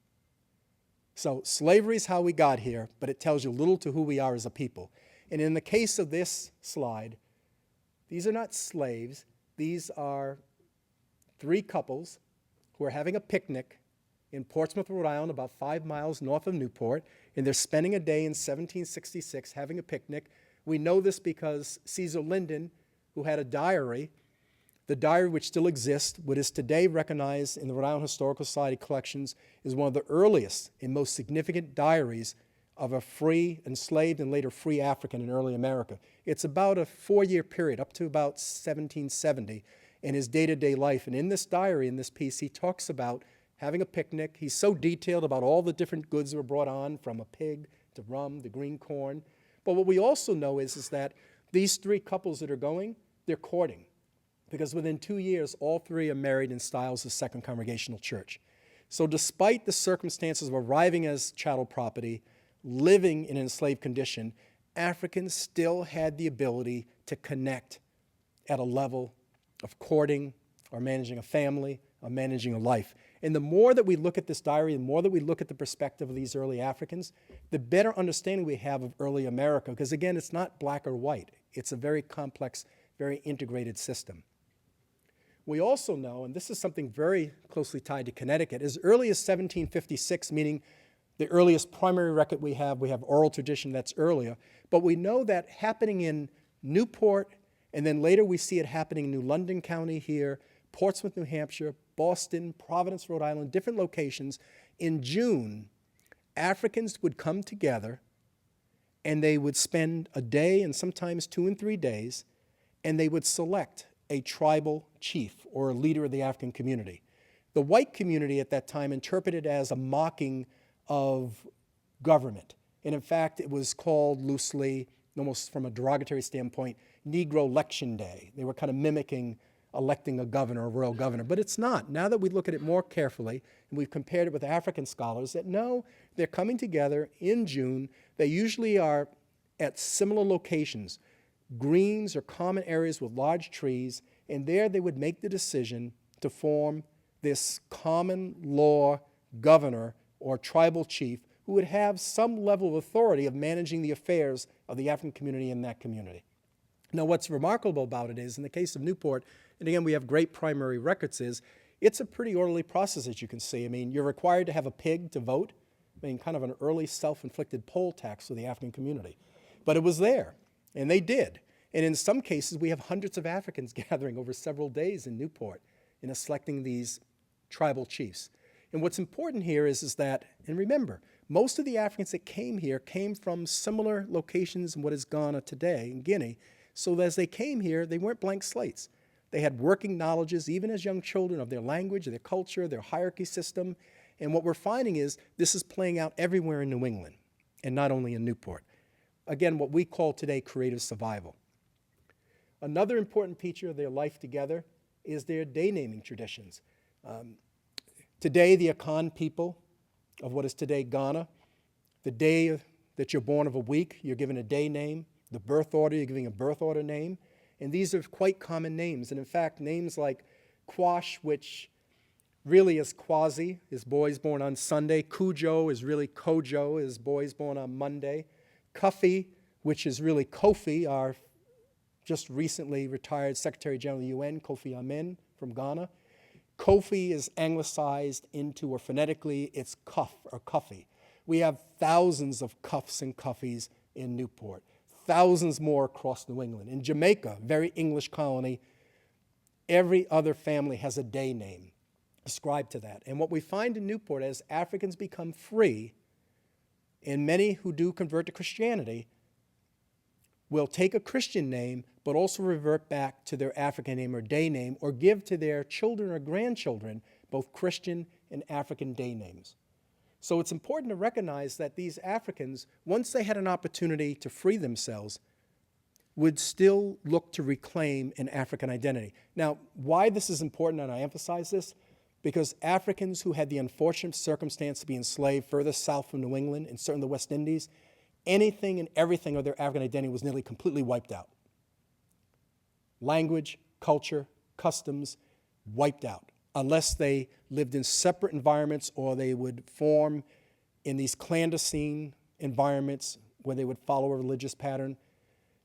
So slavery is how we got here, but it tells you little to who we are as a people. And in the case of this slide, these are not slaves. These are 3 couples who are having a picnic in Portsmouth, Rhode Island, about 5 miles north of Newport, and they're spending a day in 1766 having a picnic. We know this because Caesar Linden, who had a diary, the diary which still exists, what is today recognized in the Rhode Island Historical Society collections, is one of the earliest and most significant diaries of a free, enslaved, and later free African in early America. It's about a 4-year period, up to about 1770, in his day-to-day life. And in this diary, in this piece, he talks about having a picnic. He's so detailed about all the different goods that were brought on, from a pig to rum, the green corn. But what we also know is that these 3 couples that are going, they're courting. Because within 2 years, all 3 are married in styles of Second Congregational Church. So despite the circumstances of arriving as chattel property, living in an enslaved condition, Africans still had the ability to connect at a level of courting or managing a family or managing a life. And the more that we look at this diary, the more that we look at the perspective of these early Africans, the better understanding we have of early America. Because again, it's not black or white. It's a very complex, very integrated system. We also know, and this is something very closely tied to Connecticut, as early as 1756, meaning the earliest primary record we have oral tradition that's earlier, but we know that happening in Newport, and then later we see it happening in New London County here, Portsmouth, New Hampshire, Boston, Providence, Rhode Island, different locations. In June, Africans would come together and they would spend a day and sometimes 2 and 3 days, and they would select a tribal chief or a leader of the African community. The white community at that time interpreted it as a mocking of government. And in fact, it was called loosely, almost from a derogatory standpoint, Negro Election Day. They were kind of mimicking electing a governor, a royal governor. But it's not. Now that we look at it more carefully, and we've compared it with African scholars, that no, they're coming together in June. They usually are at similar locations, greens or common areas with large trees, and there they would make the decision to form this common law governor or tribal chief who would have some level of authority of managing the affairs of the African community in that community. Now, what's remarkable about it is, in the case of Newport, and again, we have great primary records, is it's a pretty orderly process, as you can see. I mean, you're required to have a pig to vote. I mean, kind of an early self-inflicted poll tax for the African community. But it was there, and they did. And in some cases, we have hundreds of Africans gathering over several days in Newport in selecting these tribal chiefs. And what's important here is that, and remember, most of the Africans that came here came from similar locations in what is Ghana today, in Guinea. So as they came here, they weren't blank slates. They had working knowledges, even as young children, of their language, their culture, their hierarchy system. And what we're finding is this is playing out everywhere in New England, and not only in Newport. Again, what we call today creative survival. Another important feature of their life together is their day naming traditions. Today, the Akan people of what is today Ghana, the day that you're born of a week, you're given a day name. The birth order, you're giving a birth order name. And these are quite common names. And in fact, names like Quash, which really is Quasi, is boys born on Sunday. Cujo is really Kojo, is boys born on Monday. Kofi, which is really Kofi, our just recently retired Secretary General of the UN, Kofi Amin from Ghana. Kofi is anglicized into, or phonetically, it's Cuff or Cuffy. We have thousands of Cuffs and Cuffies in Newport, thousands more across New England. In Jamaica, very English colony, every other family has a day name ascribed to that. And what we find in Newport, as Africans become free, and many who do convert to Christianity, will take a Christian name, but also revert back to their African name or day name, or give to their children or grandchildren both Christian and African day names. So it's important to recognize that these Africans, once they had an opportunity to free themselves, would still look to reclaim an African identity. Now, why this is important, and I emphasize this, because Africans who had the unfortunate circumstance to be enslaved further south from New England and certainly the West Indies, anything and everything of their African identity was nearly completely wiped out. Language, culture, customs, wiped out, unless they lived in separate environments or they would form in these clandestine environments where they would follow a religious pattern.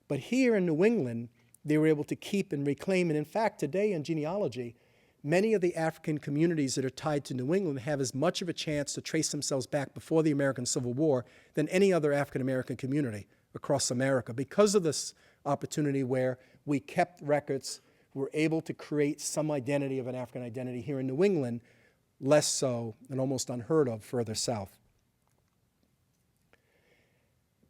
But here in New England, they were able to keep and reclaim, and in fact, today in genealogy, many of the African communities that are tied to New England have as much of a chance to trace themselves back before the American Civil War than any other African American community across America, because of this opportunity where we kept records, were able to create some identity of an African identity here in New England, less so and almost unheard of further south.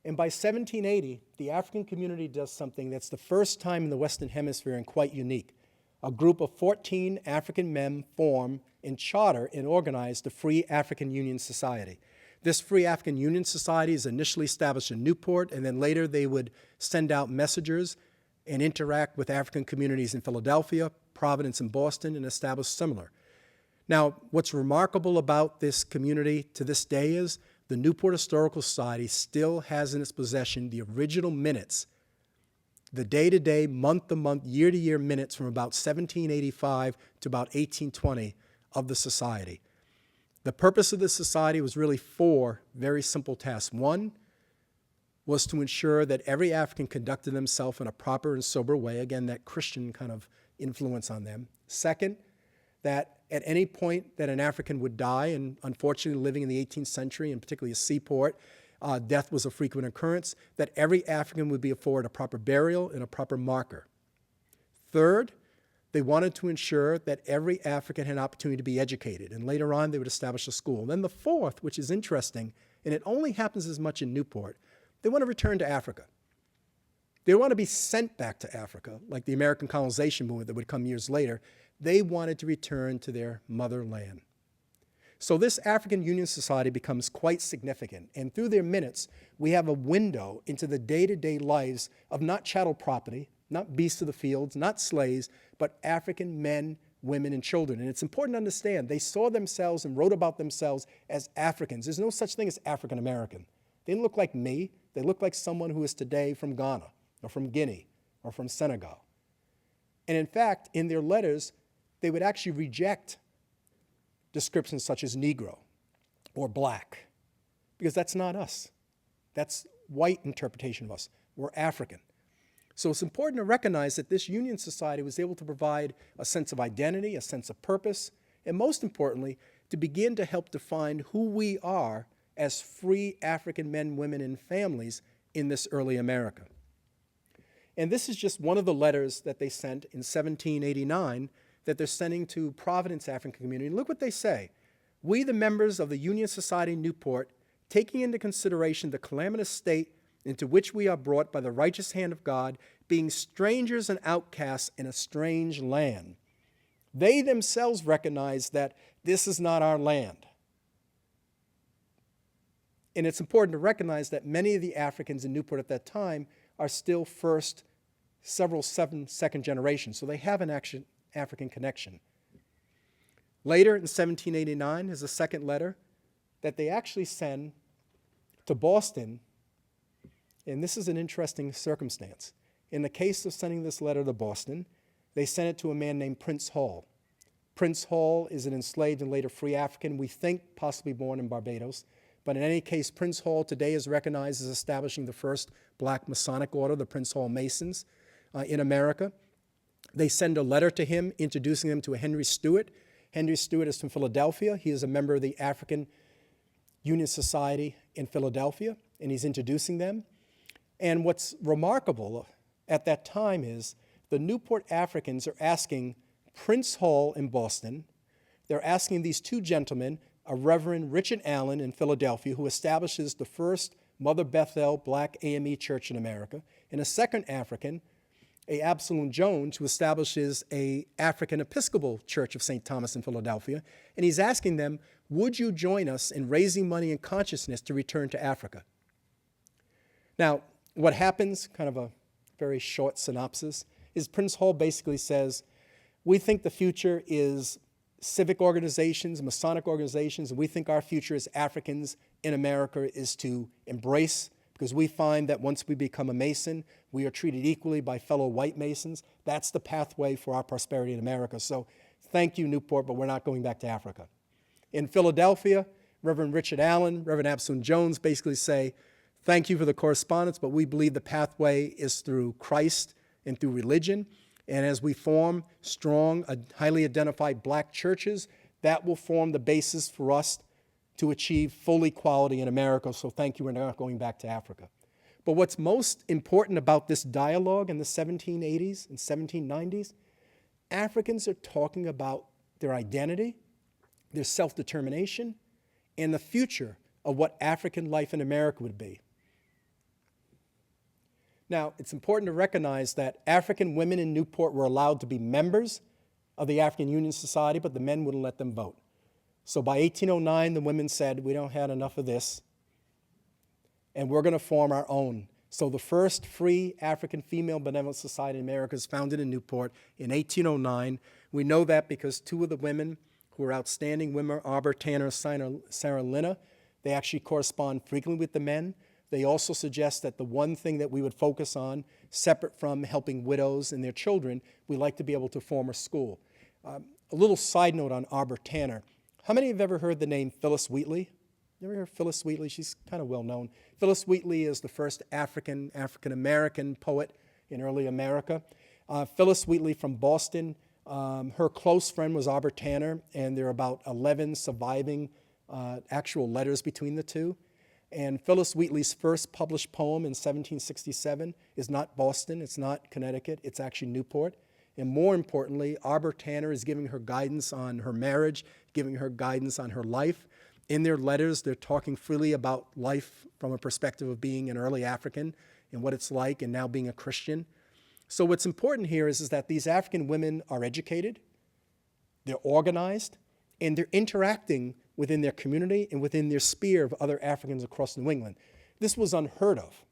And by 1780, the African community does something that's the first time in the Western Hemisphere and quite unique. A group of 14 African men form and charter and organize the Free African Union Society. This Free African Union Society is initially established in Newport, and then later they would send out messengers and interact with African communities in Philadelphia, Providence, and Boston, and establish similar. Now, what's remarkable about this community to this day is the Newport Historical Society still has in its possession the original minutes, the day-to-day, month-to-month, year-to-year minutes from about 1785 to about 1820 of the society. The purpose of the society was really four very simple tasks. One was to ensure that every African conducted themselves in a proper and sober way, again, that Christian kind of influence on them. Second, that at any point that an African would die, and unfortunately living in the 18th century, and particularly a seaport, death was a frequent occurrence, that every African would be afforded a proper burial and a proper marker. Third, they wanted to ensure that every African had an opportunity to be educated, and later on they would establish a school. And then the fourth, which is interesting, and it only happens as much in Newport, they want to return to Africa. They don't want to be sent back to Africa, like the American colonization movement that would come years later. They wanted to return to their motherland. So this African Union Society becomes quite significant, and through their minutes, we have a window into the day-to-day lives of not chattel property, not beasts of the fields, not slaves, but African men, women, and children. And it's important to understand, they saw themselves and wrote about themselves as Africans. There's no such thing as African American. They didn't look like me. They look like someone who is today from Ghana, or from Guinea, or from Senegal. And in fact, in their letters, they would actually reject descriptions such as Negro or black. because that's not us. That's white interpretation of us. We're African. So it's important to recognize that this Union Society was able to provide a sense of identity, a sense of purpose, and most importantly, to begin to help define who we are as free African men, women, and families in this early America. And this is just one of the letters that they sent in 1789 that they're sending to Providence African community. And look what they say. We, the members of the Union Society Newport, taking into consideration the calamitous state into which we are brought by the righteous hand of God, being strangers and outcasts in a strange land. They themselves recognize that this is not our land. And it's important to recognize that many of the Africans in Newport at that time are still second generation, so they have an African connection. Later in 1789, there's a second letter that they actually send to Boston, and this is an interesting circumstance. In the case of sending this letter to Boston, they sent it to a man named Prince Hall. Prince Hall is an enslaved and later free African, we think possibly born in Barbados. But in any case, Prince Hall today is recognized as establishing the first black Masonic order, the Prince Hall Masons, in America. They send a letter to him introducing him to a Henry Stewart. Henry Stewart is from Philadelphia. He is a member of the African Union Society in Philadelphia, and he's introducing them. And what's remarkable at that time is the Newport Africans are asking Prince Hall in Boston, they're asking these two gentlemen, a Reverend Richard Allen in Philadelphia, who establishes the first Mother Bethel Black AME church in America, and a second African, a Absalom Jones, who establishes a African Episcopal Church of St. Thomas in Philadelphia, and he's asking them, would you join us in raising money and consciousness to return to Africa? Now, what happens, kind of a very short synopsis, is Prince Hall basically says, we think the future is civic organizations, Masonic organizations, and we think our future as Africans in America is to embrace, because we find that once we become a Mason, we are treated equally by fellow white Masons. That's the pathway for our prosperity in America. So thank you, Newport, but we're not going back to Africa. In Philadelphia, Reverend Richard Allen, Reverend Absalom Jones basically say, thank you for the correspondence, but we believe the pathway is through Christ and through religion. And as we form strong, highly identified black churches, that will form the basis for us to achieve full equality in America. So thank you, we're not going back to Africa. But what's most important about this dialogue in the 1780s and 1790s, Africans are talking about their identity, their self-determination, and the future of what African life in America would be. Now, it's important to recognize that African women in Newport were allowed to be members of the African Union Society, but the men wouldn't let them vote. So by 1809, the women said, we don't have enough of this, and we're going to form our own. So the first free African Female Benevolent Society in America is founded in Newport in 1809. We know that because two of the women who are outstanding women, Arbor Tanner and Sarah Lina, they actually correspond frequently with the men. They also suggest that the one thing that we would focus on, separate from helping widows and their children, we like to be able to form a school. A little side note on Arbor Tanner. How many have ever heard the name Phyllis Wheatley? You ever heard of Phyllis Wheatley? She's kind of well known. Phyllis Wheatley is the first African-American poet in early America. Phyllis Wheatley from Boston, her close friend was Arbor Tanner, and there are about 11 surviving actual letters between the two. And Phyllis Wheatley's first published poem in 1767 is not Boston, it's not Connecticut, it's actually Newport. And more importantly, Arbor Tanner is giving her guidance on her marriage, giving her guidance on her life. In their letters, they're talking freely about life from a perspective of being an early African and what it's like and now being a Christian. So what's important here is that these African women are educated, they're organized, and they're interacting within their community and within their sphere of other Africans across New England. This was unheard of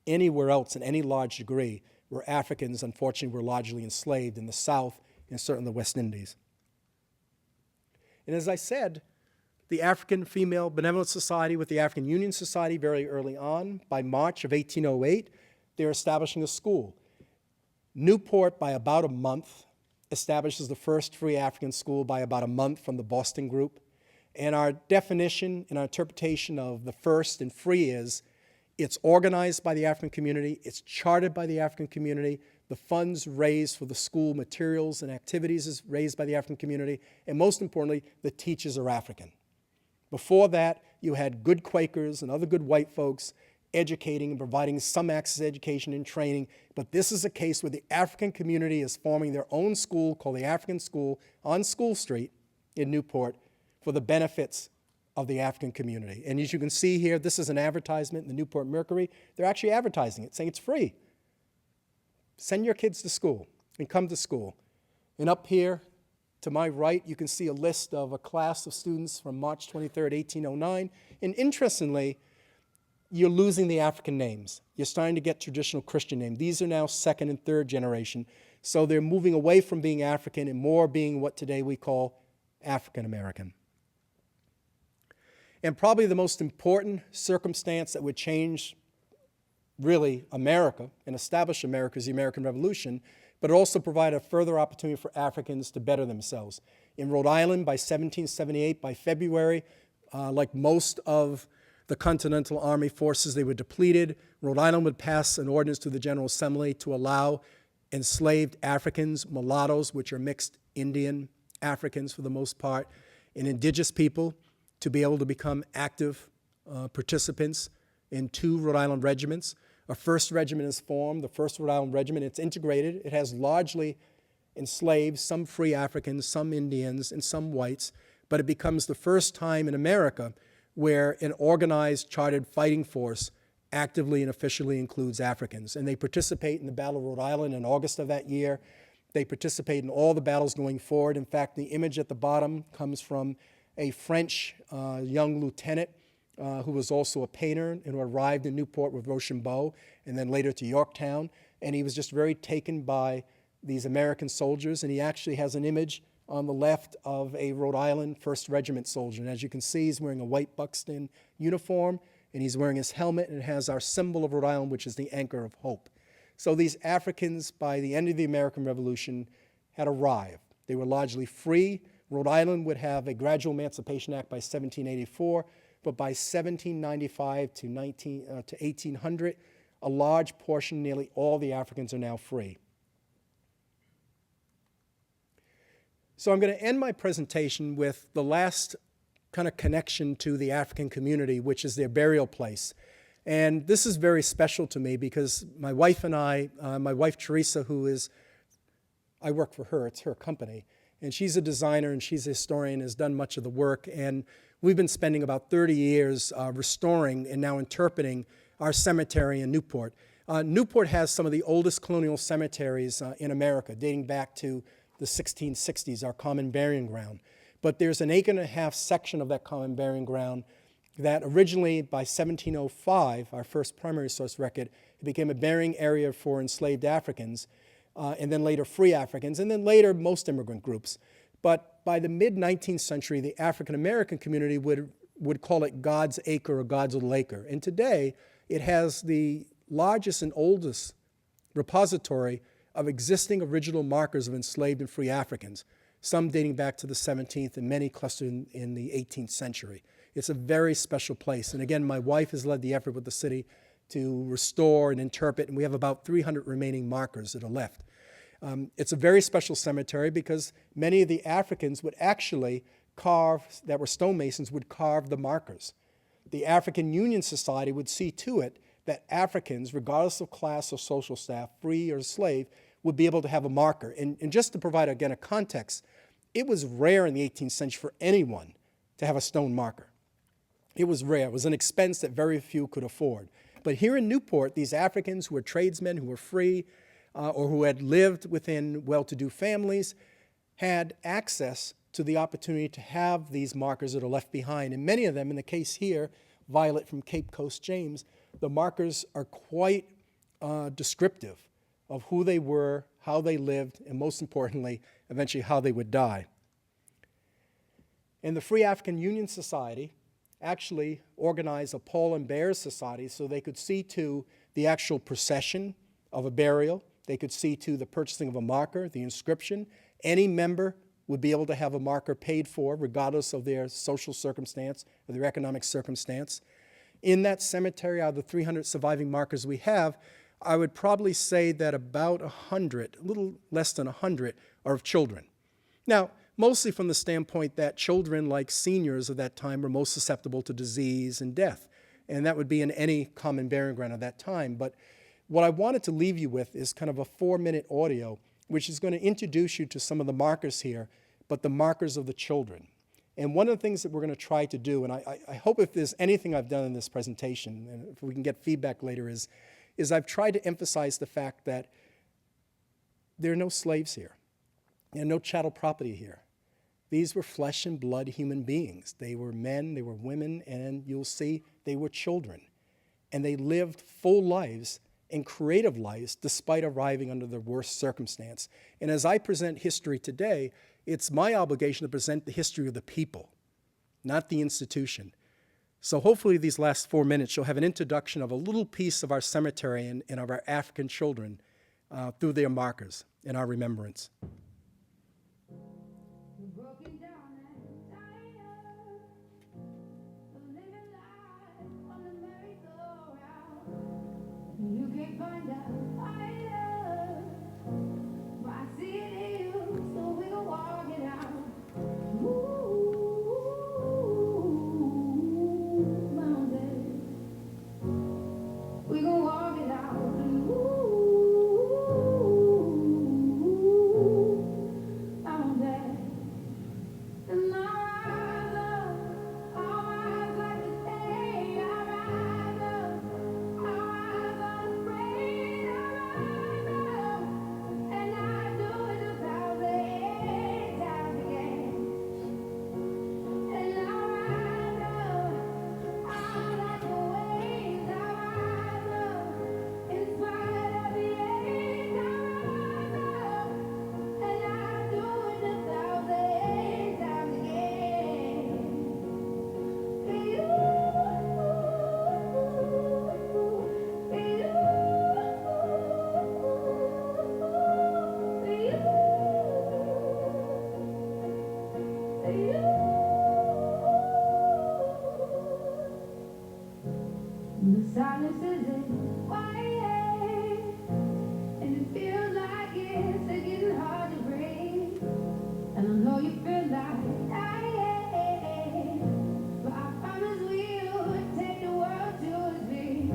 anywhere else in any large degree where Africans, unfortunately, were largely enslaved in the South and certainly the West Indies. And as I said, the African Female Benevolent Society with the African Union Society very early on, by March of 1808, they're establishing a school. Newport, by about a month, establishes the first free African school by about a month from the Boston group. And our definition and our interpretation of the first and free is it's organized by the African community, it's chartered by the African community, the funds raised for the school materials and activities is raised by the African community, and most importantly, the teachers are African. Before that, you had good Quakers and other good white folks educating and providing some access to education and training, but this is a case where the African community is forming their own school called the African School on School Street in Newport for the benefits of the African community. And as you can see here, this is an advertisement in the Newport Mercury. They're actually advertising it, saying it's free. Send your kids to school and come to school. And up here to my right, you can see a list of a class of students from March 23rd, 1809. And interestingly, you're losing the African names. You're starting to get traditional Christian names. These are now second and third generation. So they're moving away from being African and more being what today we call African American. And probably the most important circumstance that would change really America and establish America is the American Revolution, but it also provided a further opportunity for Africans to better themselves. In Rhode Island, by 1778, by February, like most of the Continental Army forces, they were depleted. Rhode Island would pass an ordinance to the General Assembly to allow enslaved Africans, mulattoes, which are mixed Indian Africans for the most part, and indigenous people to be able to become active participants in 2 Rhode Island regiments. A first regiment is formed, the 1st Rhode Island Regiment. It's integrated. It has largely enslaved, some free Africans, some Indians, and some whites, but it becomes the first time in America where an organized, chartered fighting force actively and officially includes Africans. And they participate in the Battle of Rhode Island in August of that year. They participate in all the battles going forward. In fact, the image at the bottom comes from a French young lieutenant who was also a painter and who arrived in Newport with Rochambeau and then later to Yorktown. And he was just very taken by these American soldiers. And he actually has an image on the left of a Rhode Island 1st Regiment soldier. And as you can see, he's wearing a white buckskin uniform and he's wearing his helmet, and it has our symbol of Rhode Island, which is the anchor of hope. So these Africans, by the end of the American Revolution, had arrived. They were largely free. Rhode Island would have a Gradual Emancipation Act by 1784, but by 1795 to 1800, a large portion, nearly all the Africans are now free. So I'm going to end my presentation with the last kind of connection to the African community, which is their burial place. And this is very special to me because my wife and I, my wife Teresa, I work for her, it's her company, and she's a designer and she's a historian, has done much of the work, and we've been spending about 30 years restoring and now interpreting our cemetery in Newport. Newport has some of the oldest colonial cemeteries in America, dating back to the 1660s, our common burying ground. But there's an 1.5-acre section of that common burying ground that originally, by 1705, our first primary source record, it became a burying area for enslaved Africans, and then later free Africans, and then later most immigrant groups. But by the mid-19th century, the African-American community would call it God's Acre or God's Little Acre. And today, it has the largest and oldest repository of existing original markers of enslaved and free Africans, some dating back to the 17th and many clustered in the 18th century. It's a very special place. And again, my wife has led the effort with the city to restore and interpret, and we have about 300 remaining markers that are left. It's a very special cemetery because many of the Africans would actually that were stonemasons, would carve the markers. The African Union Society would see to it that Africans, regardless of class or social status, free or slave, would be able to have a marker. And just to provide, again, a context, it was rare in the 18th century for anyone to have a stone marker. It was rare. It was an expense that very few could afford. But here in Newport, these Africans who were tradesmen, who were free, or who had lived within well-to-do families, had access to the opportunity to have these markers that are left behind. And many of them, in the case here, Violet from Cape Coast James, the markers are quite descriptive of who they were, how they lived, and most importantly, eventually how they would die. And the Free African Union Society actually organized a Paul and Bears Society so they could see to the actual procession of a burial. They could see to the purchasing of a marker, the inscription. Any member would be able to have a marker paid for regardless of their social circumstance or their economic circumstance. In that cemetery, out of the 300 surviving markers we have, I would probably say that about 100, a little less than 100, are of children. Now, mostly from the standpoint that children, like seniors of that time, were most susceptible to disease and death. And that would be in any common burying ground at that time. But what I wanted to leave you with is kind of a 4-minute audio, which is going to introduce you to some of the markers here, but the markers of the children. And one of the things that we're going to try to do, and I hope if there's anything I've done in this presentation, and if we can get feedback later, is I've tried to emphasize the fact that there are no slaves here. There are no chattel property here. These were flesh and blood human beings. They were men, they were women, and you'll see they were children. And they lived full lives and creative lives despite arriving under the worst circumstance. And as I present history today, it's my obligation to present the history of the people, not the institution. So hopefully these last 4 minutes you'll have an introduction of a little piece of our cemetery and of our African children through their markers in our remembrance. Broken down and tired, living life on the merry-go-round. You can't find a fighter, but I see it in you, so we gon' walk it out. Ooh, mountain, we gon' walk it out. Mountain. And I rise up, I rise like the day. I rise up, I rise unafraid. I rise up, and I do it 1,000 times again. And I rise up, I like the waves. I rise up, in spite of the age. I rise up, and I do it 1,000 times again. The silence isn't quiet, and it feels like it's getting hard to breathe. And I know you feel like dying, but I promise we'll take the world to its feet.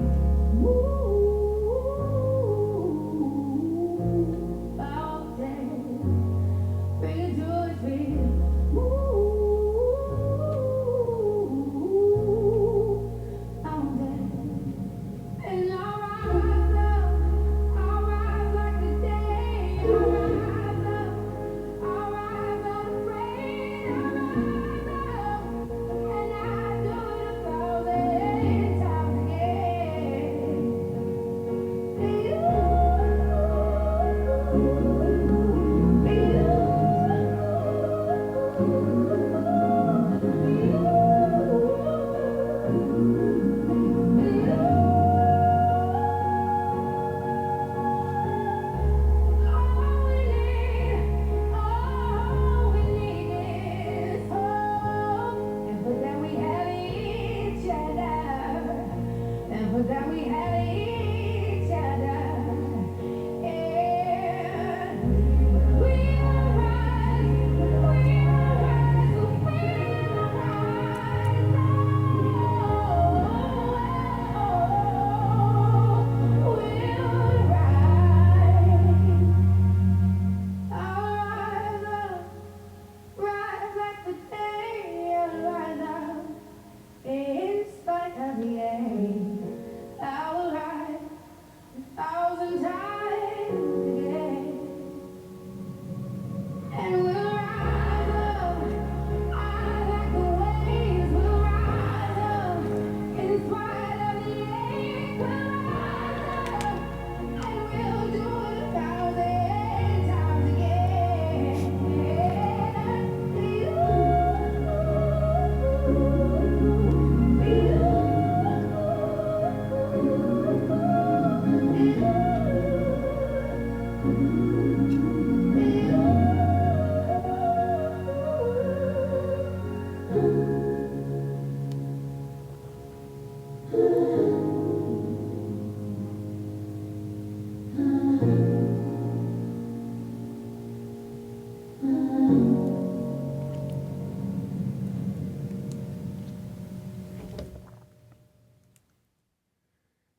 Mountain, bring it to its feet. Mountain. And I'll rise like the day. I'll rise unafraid. I'll rise up, and I do it 1,000 times again. All we need is hope, and for that we have each other, and for that we have each other. And we'll rise, so we'll rise. I'll rise up, rise like the day. I'll rise up, in spite of the age.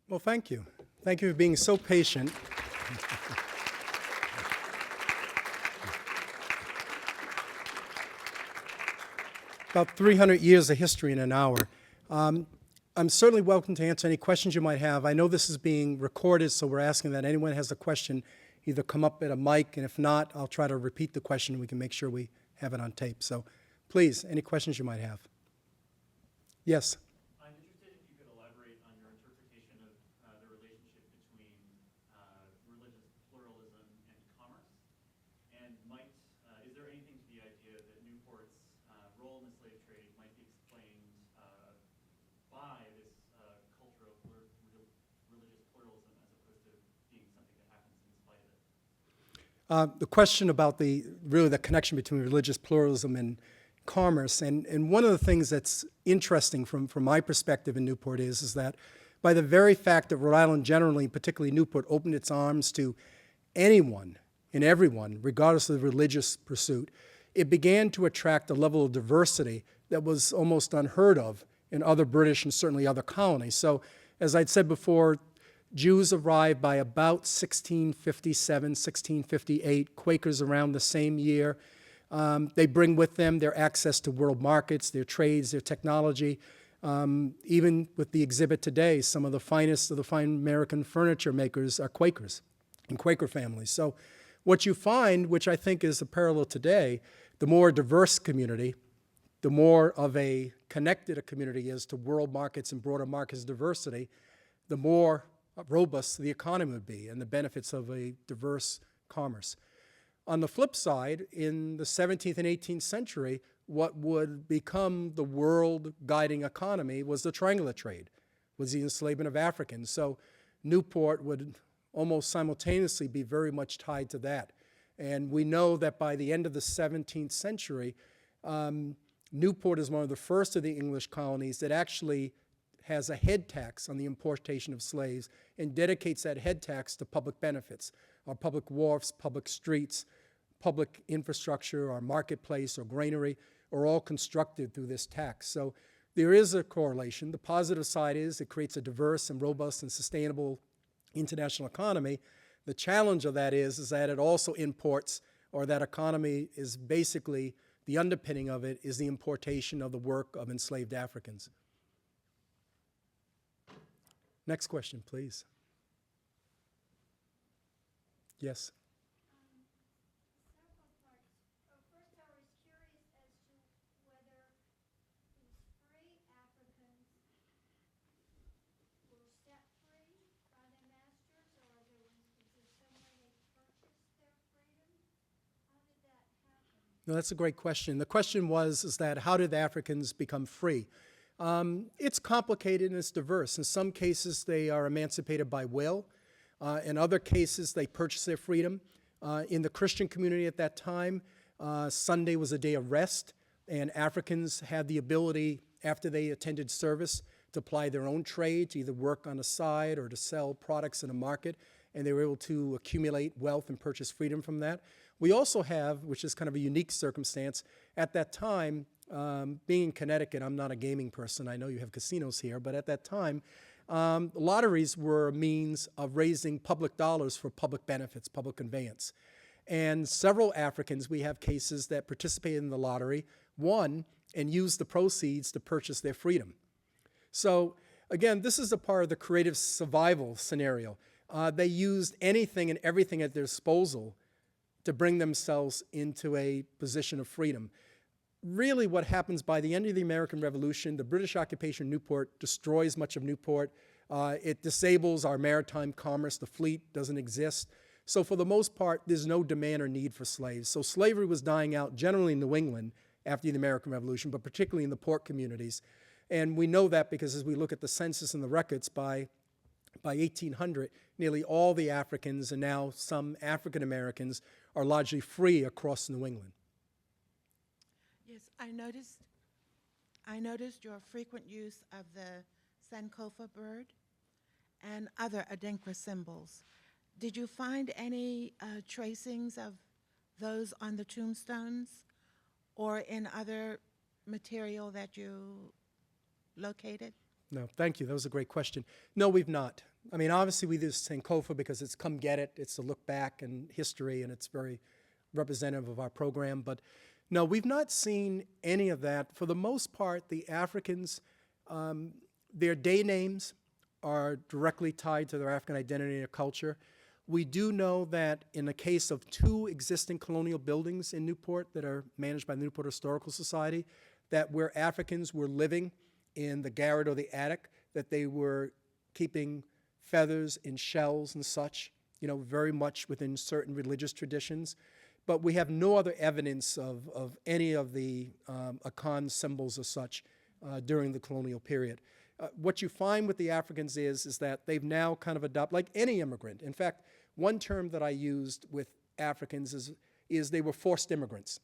Well, thank you. Thank you for being so patient. About 300 years of history in an hour. I'm certainly welcome to answer any questions you might have. I know this is being recorded, so we're asking that anyone has a question either come up at a mic, and if not, I'll try to repeat the question and we can make sure we have it on tape. So please, any questions you might have. Yes? I'm interested if you could elaborate on your interpretation of the relationship between religious pluralism and commerce. And is there anything to the idea that Newport's role in the slave trade might be explained by this culture of religious pluralism as opposed to being something that happens in spite of it? The question about the connection between religious pluralism and commerce, and one of the things that's interesting from my perspective in Newport is that by the very fact that Rhode Island generally, particularly Newport, opened its arms to anyone and everyone, regardless of the religious pursuit, it began to attract a level of diversity that was almost unheard of in other British and certainly other colonies. So, as I'd said before, Jews arrived by about 1657, 1658, Quakers around the same year. They bring with them their access to world markets, their trades, their technology. Even with the exhibit today, some of the finest of the fine American furniture makers are Quakers and Quaker families. So what you find, which I think is a parallel today, the more diverse community, the more of a connected a community is to world markets and broader markets diversity, the more robust the economy would be and the benefits of a diverse commerce. On the flip side, in the 17th and 18th century, what would become the world guiding economy was the triangular trade, was the enslavement of Africans. So Newport would almost simultaneously be very much tied to that. And we know that by the end of the 17th century, Newport is one of the first of the English colonies that actually has a head tax on the importation of slaves and dedicates that head tax to public benefits, our public wharfs, public streets, public infrastructure, our marketplace, or granary, are all constructed through this tax. So there is a correlation. The positive side is it creates a diverse and robust and sustainable international economy. The challenge of that is that it also imports, or that economy is basically, the underpinning of it is the importation of the work of enslaved Africans. Next question, please. Yes? Several parts. First, I was curious as to whether these free Africans were set free by their masters, or is there some way they purchased their freedom? How did that happen? No, that's a great question. The question is that how did the Africans become free? It's complicated and it's diverse. In some cases, they are emancipated by will. In other cases, they purchase their freedom. In the Christian community at that time, Sunday was a day of rest, and Africans had the ability, after they attended service, to apply their own trade, to either work on the side or to sell products in a market, and they were able to accumulate wealth and purchase freedom from that. We also have, which is kind of a unique circumstance, at that time, being in Connecticut, I'm not a gaming person, I know you have casinos here, but at that time, lotteries were a means of raising public dollars for public benefits, public conveyance. And several Africans, we have cases that participated in the lottery, won, and used the proceeds to purchase their freedom. So again, this is a part of the creative survival scenario. They used anything and everything at their disposal to bring themselves into a position of freedom. Really what happens by the end of the American Revolution, the British occupation of Newport destroys much of Newport. It disables our maritime commerce. The fleet doesn't exist. So for the most part, there's no demand or need for slaves. So slavery was dying out generally in New England after the American Revolution, but particularly in the port communities. And we know that because as we look at the census and the records, by 1800, nearly all the Africans and now some African Americans are largely free across New England. Yes, I noticed your frequent use of the Sankofa bird and other Adinkra symbols. Did you find any tracings of those on the tombstones or in other material that you located? No, thank you. That was a great question. No, we've not. I mean, obviously we do Sankofa because it's come get it. It's a look back in history, and it's very representative of our program. But no, we've not seen any of that. For the most part, the Africans, their day names are directly tied to their African identity and culture. We do know that in the case of 2 existing colonial buildings in Newport that are managed by the Newport Historical Society, that where Africans were living in the garret or the attic, that they were keeping feathers in shells and such, you know, very much within certain religious traditions. But we have no other evidence of any of the Akan symbols or such during the colonial period. What you find with the Africans is that they've now kind of adopted, like any immigrant. In fact, one term that I used with Africans is they were forced immigrants,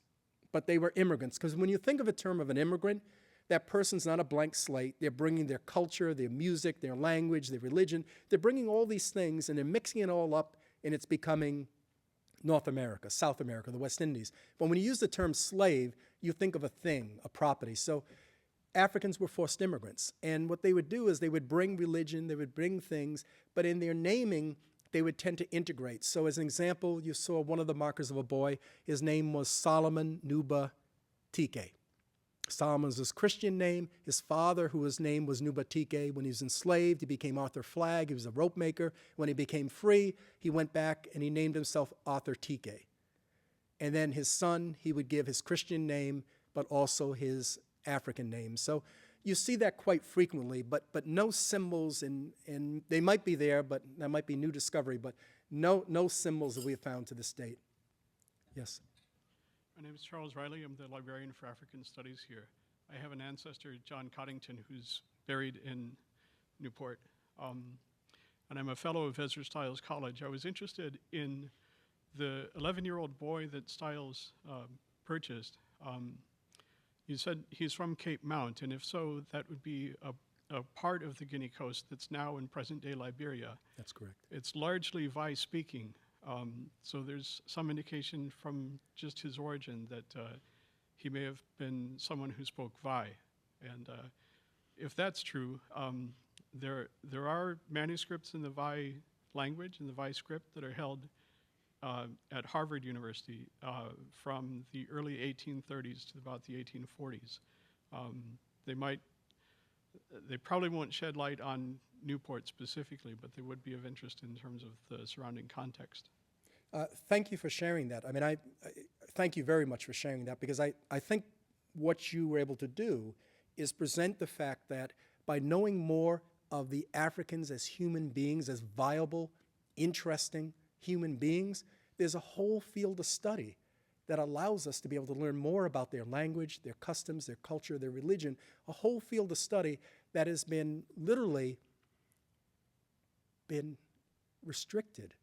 but they were immigrants. Because when you think of a term of an immigrant, that person's not a blank slate. They're bringing their culture, their music, their language, their religion. They're bringing all these things, and they're mixing it all up, and it's becoming North America, South America, the West Indies. But when you use the term slave, you think of a thing, a property. So Africans were forced immigrants. And what they would do is they would bring religion, they would bring things, but in their naming, they would tend to integrate. So as an example, you saw one of the markers of a boy. His name was Solomon Nuba Tike. Solomon's his Christian name. His father, whose name was Nuba Tike, when he was enslaved, he became Arthur Flagg. He was a rope maker. When he became free, he went back and he named himself Arthur Tike. And then his son, he would give his Christian name, but also his African name. So you see that quite frequently, but no symbols, and they might be there, but that might be new discovery, but no symbols that we have found to this date. Yes. My name is Charles Riley. I'm the librarian for African Studies here. I have an ancestor, John Coddington, who's buried in Newport. And I'm a fellow of Ezra Stiles College. I was interested in the 11-year-old boy that Stiles purchased. You said he's from Cape Mount, and if so, that would be a part of the Guinea coast that's now in present-day Liberia. That's correct. It's largely Vai-speaking. So there's some indication from just his origin that he may have been someone who spoke Vai. And if that's true, there are manuscripts in the Vai language, in the Vai script, that are held at Harvard University from the early 1830s to about the 1840s. They probably won't shed light on Newport specifically, but they would be of interest in terms of the surrounding context. Thank you for sharing that. I mean, I thank you very much for sharing that, because I think what you were able to do is present the fact that by knowing more of the Africans as human beings, as viable, interesting human beings, there's a whole field of study that allows us to be able to learn more about their language, their customs, their culture, their religion, a whole field of study that has been literally been restricted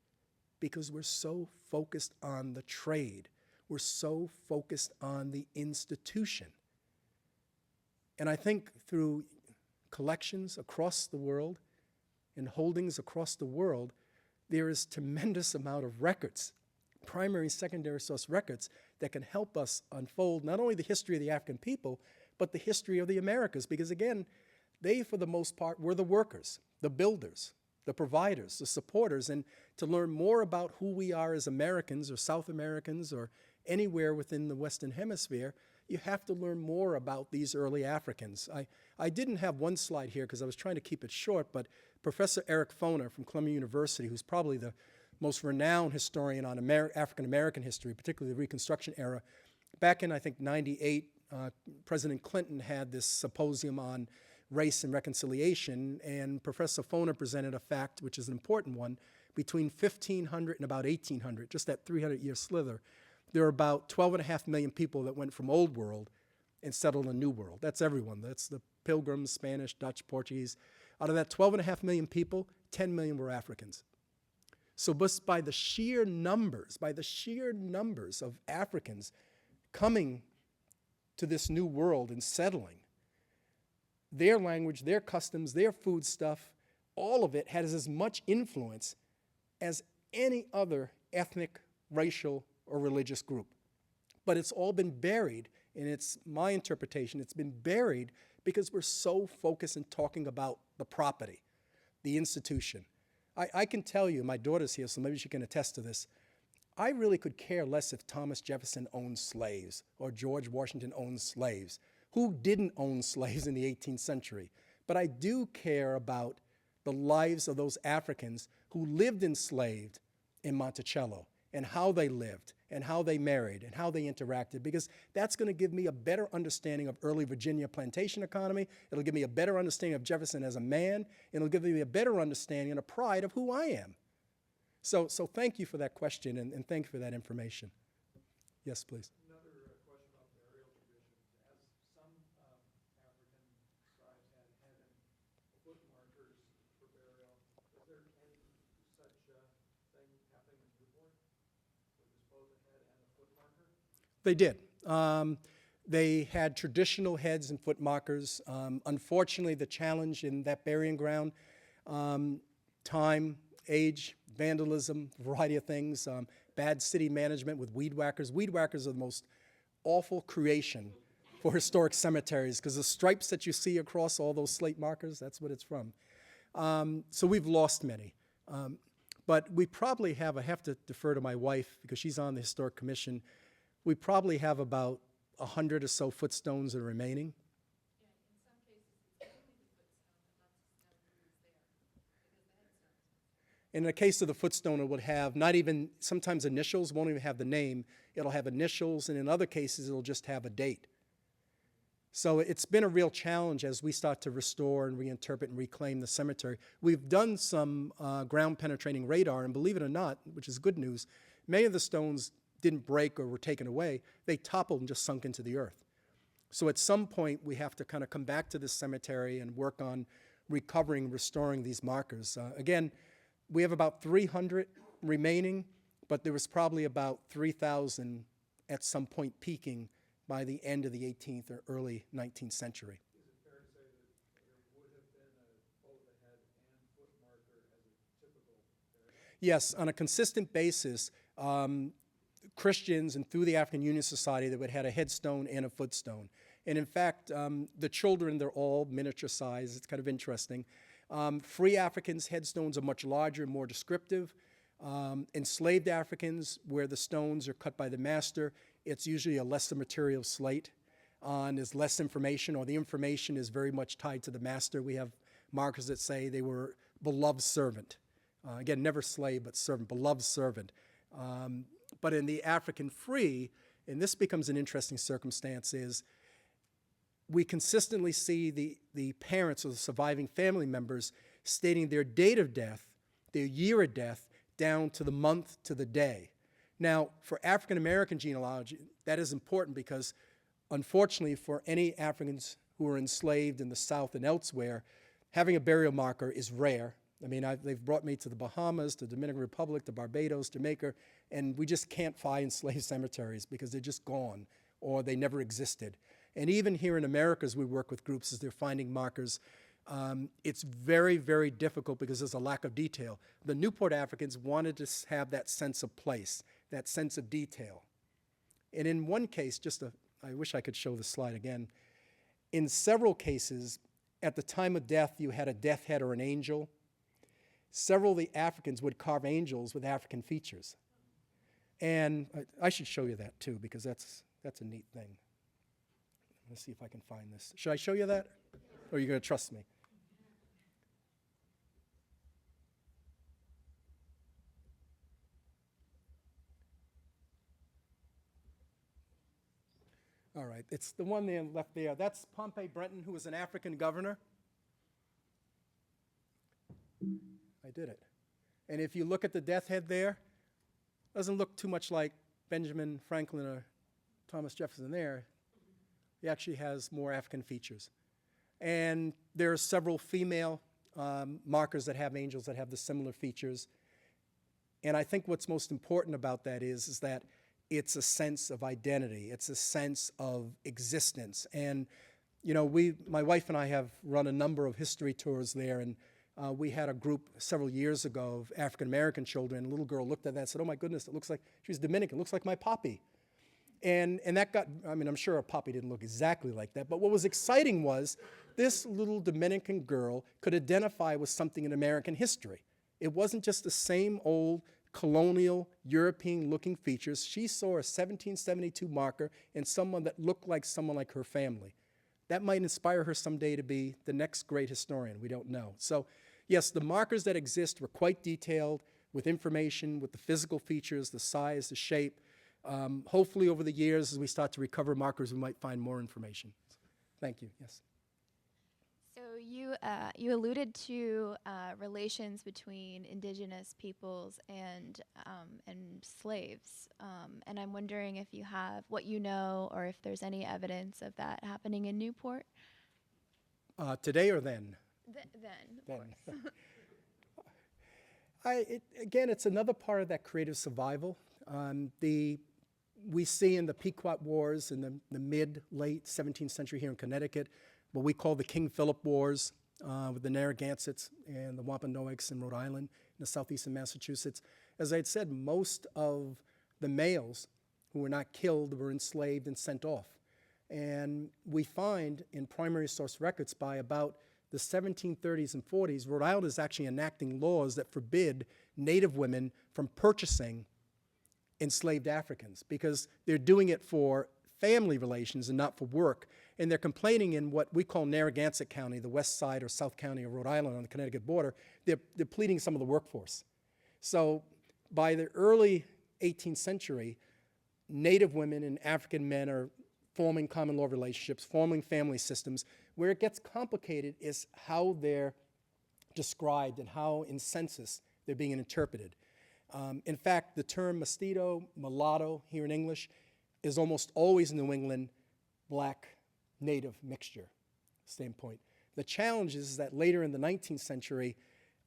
because we're so focused on the trade. We're so focused on the institution. And I think through collections across the world and holdings across the world, there is tremendous amount of records, primary and secondary source records, that can help us unfold not only the history of the African people, but the history of the Americas. Because again, they, for the most part, were the workers, the builders, the providers, the supporters. And to learn more about who we are as Americans or South Americans or anywhere within the Western Hemisphere, you have to learn more about these early Africans. I didn't have one slide here because I was trying to keep it short, but Professor Eric Foner from Columbia University, who's probably the most renowned historian on African-American history, particularly the Reconstruction era, back in, I think, 98, President Clinton had this symposium on race and reconciliation, and Professor Foner presented a fact, which is an important one, between 1500 and about 1800, just that 300-year slither, there are about 12.5 million people that went from Old World and settled in New World. That's everyone. That's the Pilgrims, Spanish, Dutch, Portuguese. Out of that 12.5 million people, 10 million were Africans. So just by the sheer numbers of Africans coming to this new world and settling, their language, their customs, their food stuff, all of it has as much influence as any other ethnic, racial, or religious group. But it's all been buried, and it's my interpretation, it's been buried because we're so focused in talking about the property, the institution. I can tell you, my daughter's here, so maybe she can attest to this. I really could care less if Thomas Jefferson owned slaves or George Washington owned slaves. Who didn't own slaves in the 18th century? But I do care about the lives of those Africans who lived enslaved in Monticello, and how they lived, and how they married, and how they interacted, because that's going to give me a better understanding of early Virginia plantation economy. It'll give me a better understanding of Jefferson as a man, and it'll give me a better understanding and a pride of who I am. So thank you for that question, and thank you for that information. Yes, please. Another question about burial traditions. As some African tribes had head and foot markers for burial, is there any such thing happening in Newport? With this both a head and a foot marker? They did. They had traditional heads and foot markers. Unfortunately, the challenge in that burying ground, time, age, vandalism, a variety of things, bad city management with weed whackers. Weed whackers are the most awful creation for historic cemeteries, because the stripes that you see across all those slate markers, that's what it's from. So we've lost many. But we probably have, I have to defer to my wife because she's on the Historic Commission, we probably have about 100 or so footstones that are remaining. In the case of the footstone, it would have not even, sometimes initials, won't even have the name. It'll have initials, and in other cases, it'll just have a date. So it's been a real challenge as we start to restore and reinterpret and reclaim the cemetery. We've done some ground-penetrating radar, and believe it or not, which is good news, many of the stones didn't break or were taken away. They toppled and just sunk into the earth. So at some point, we have to kind of come back to this cemetery and work on recovering, restoring these markers. Again, we have about 300 remaining, but there was probably about 3,000 at some point peaking by the end of the 18th or early 19th century. Is it fair to say that there would have been both a head and foot marker as a typical burial? Yes, on a consistent basis, Christians and through the African Union Society, they would have had a headstone and a footstone. And in fact, the children, they're all miniature size. It's kind of interesting. Free Africans' headstones are much larger and more descriptive. Enslaved Africans, where the stones are cut by the master, it's usually a lesser material slate. There's less information, or the information is very much tied to the master. We have markers that say they were beloved servant. Again, never slave, but servant, beloved servant. But in the African free, and this becomes an interesting circumstance, is we consistently see the parents or the surviving family members stating their date of death, their year of death, down to the month to the day. Now, for African American genealogy, that is important because, unfortunately, for any Africans who were enslaved in the South and elsewhere, having a burial marker is rare. I mean, they've brought me to the Bahamas, to the Dominican Republic, to Barbados, Jamaica, and we just can't find enslaved cemeteries because they're just gone or they never existed. And even here in America, as we work with groups, as they're finding markers, it's very, very difficult because there's a lack of detail. The Newport Africans wanted to have that sense of place, that sense of detail. And in one case, I wish I could show the slide again. In several cases, at the time of death, you had a death head or an angel. Several of the Africans would carve angels with African features. And I should show you that too, because that's a neat thing. Let's see if I can find this. Should I show you that? Or are you going to trust me? All right, it's the one there left there. That's Pompey Brenton, who was an African governor. I did it. And if you look at the death head there, it doesn't look too much like Benjamin Franklin or Thomas Jefferson there. He actually has more African features. And there are several female markers that have angels that have the similar features. And I think what's most important about that is that it's a sense of identity. It's a sense of existence. And, you know, my wife and I have run a number of history tours there, and we had a group several years ago of African-American children. A little girl looked at that and said, "Oh my goodness, it looks like," she was Dominican, "looks like my poppy." And that got, I mean, I'm sure a poppy didn't look exactly like that, but what was exciting was this little Dominican girl could identify with something in American history. It wasn't just the same old colonial European-looking features. She saw a 1772 marker in someone that looked like someone like her family. That might inspire her someday to be the next great historian. We don't know. So, yes, the markers that exist were quite detailed with information, with the physical features, the size, the shape. Hopefully, over the years, as we start to recover markers, we might find more information. Thank you. Yes. So you alluded to relations between indigenous peoples and slaves, and I'm wondering if you have what you know, or if there's any evidence of that happening in Newport. Today or then? Then, of course. Again, it's another part of that creative survival. We see in the Pequot Wars in the mid-late 17th century here in Connecticut, what we call the King Philip Wars with the Narragansetts and the Wampanoags in Rhode Island, in the southeastern Massachusetts. As I had said, most of the males who were not killed were enslaved and sent off. And we find in primary source records by about the 1730s and 40s, Rhode Island is actually enacting laws that forbid Native women from purchasing enslaved Africans because they're doing it for family relations and not for work. And they're complaining in what we call Narragansett County, the west side or south county of Rhode Island on the Connecticut border, they're depleting some of the workforce. So by the early 18th century, Native women and African men are forming common law relationships, forming family systems. Where it gets complicated is how they're described and how in census they're being interpreted. In fact, the term mestizo, mulatto here in English, is almost always in New England black native mixture standpoint. The challenge is that later in the 19th century,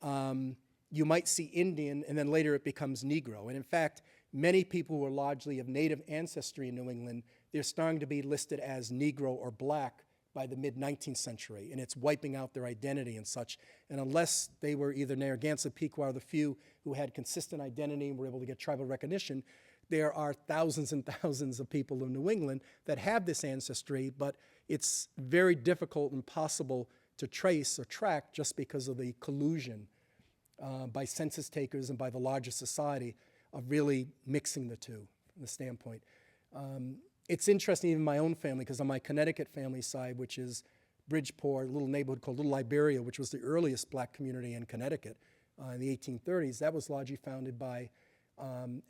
you might see Indian, and then later it becomes Negro. And in fact, many people who are largely of native ancestry in New England, they're starting to be listed as Negro or black by the mid-19th century, and it's wiping out their identity and such. And unless they were either Narragansett, Pequot, or the few who had consistent identity and were able to get tribal recognition, there are thousands and thousands of people in New England that have this ancestry, but it's very difficult and impossible to trace or track just because of the collusion by census takers and by the larger society of really mixing the two from the standpoint. It's interesting, even my own family, because on my Connecticut family side, which is Bridgeport, a little neighborhood called Little Liberia, which was the earliest black community in Connecticut in the 1830s, that was largely founded by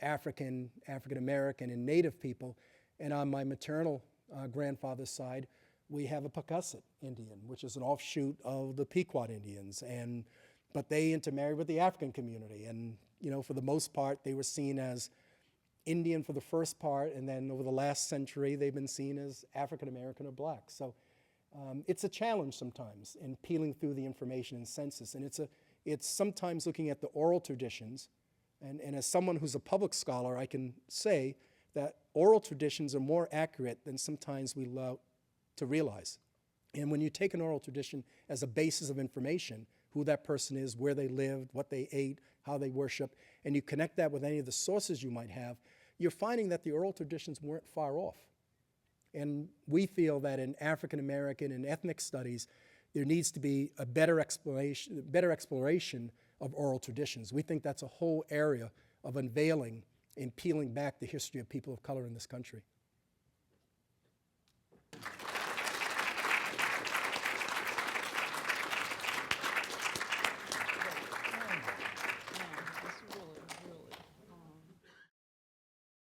African American, and Native people. And on my maternal grandfather's side, we have a Pocusset Indian, which is an offshoot of the Pequot Indians. But they intermarried with the African community. And, you know, for the most part, they were seen as Indian for the first part, and then over the last century, they've been seen as African American or black. So it's a challenge sometimes in peeling through the information in census. And it's sometimes looking at the oral traditions. And as someone who's a public scholar, I can say that oral traditions are more accurate than sometimes we love to realize. And when you take an oral tradition as a basis of information, who that person is, where they lived, what they ate, how they worship, and you connect that with any of the sources you might have, you're finding that the oral traditions weren't far off. And we feel that in African American and ethnic studies, there needs to be a better exploration of oral traditions. We think that's a whole area of unveiling and peeling back the history of people of color in this country.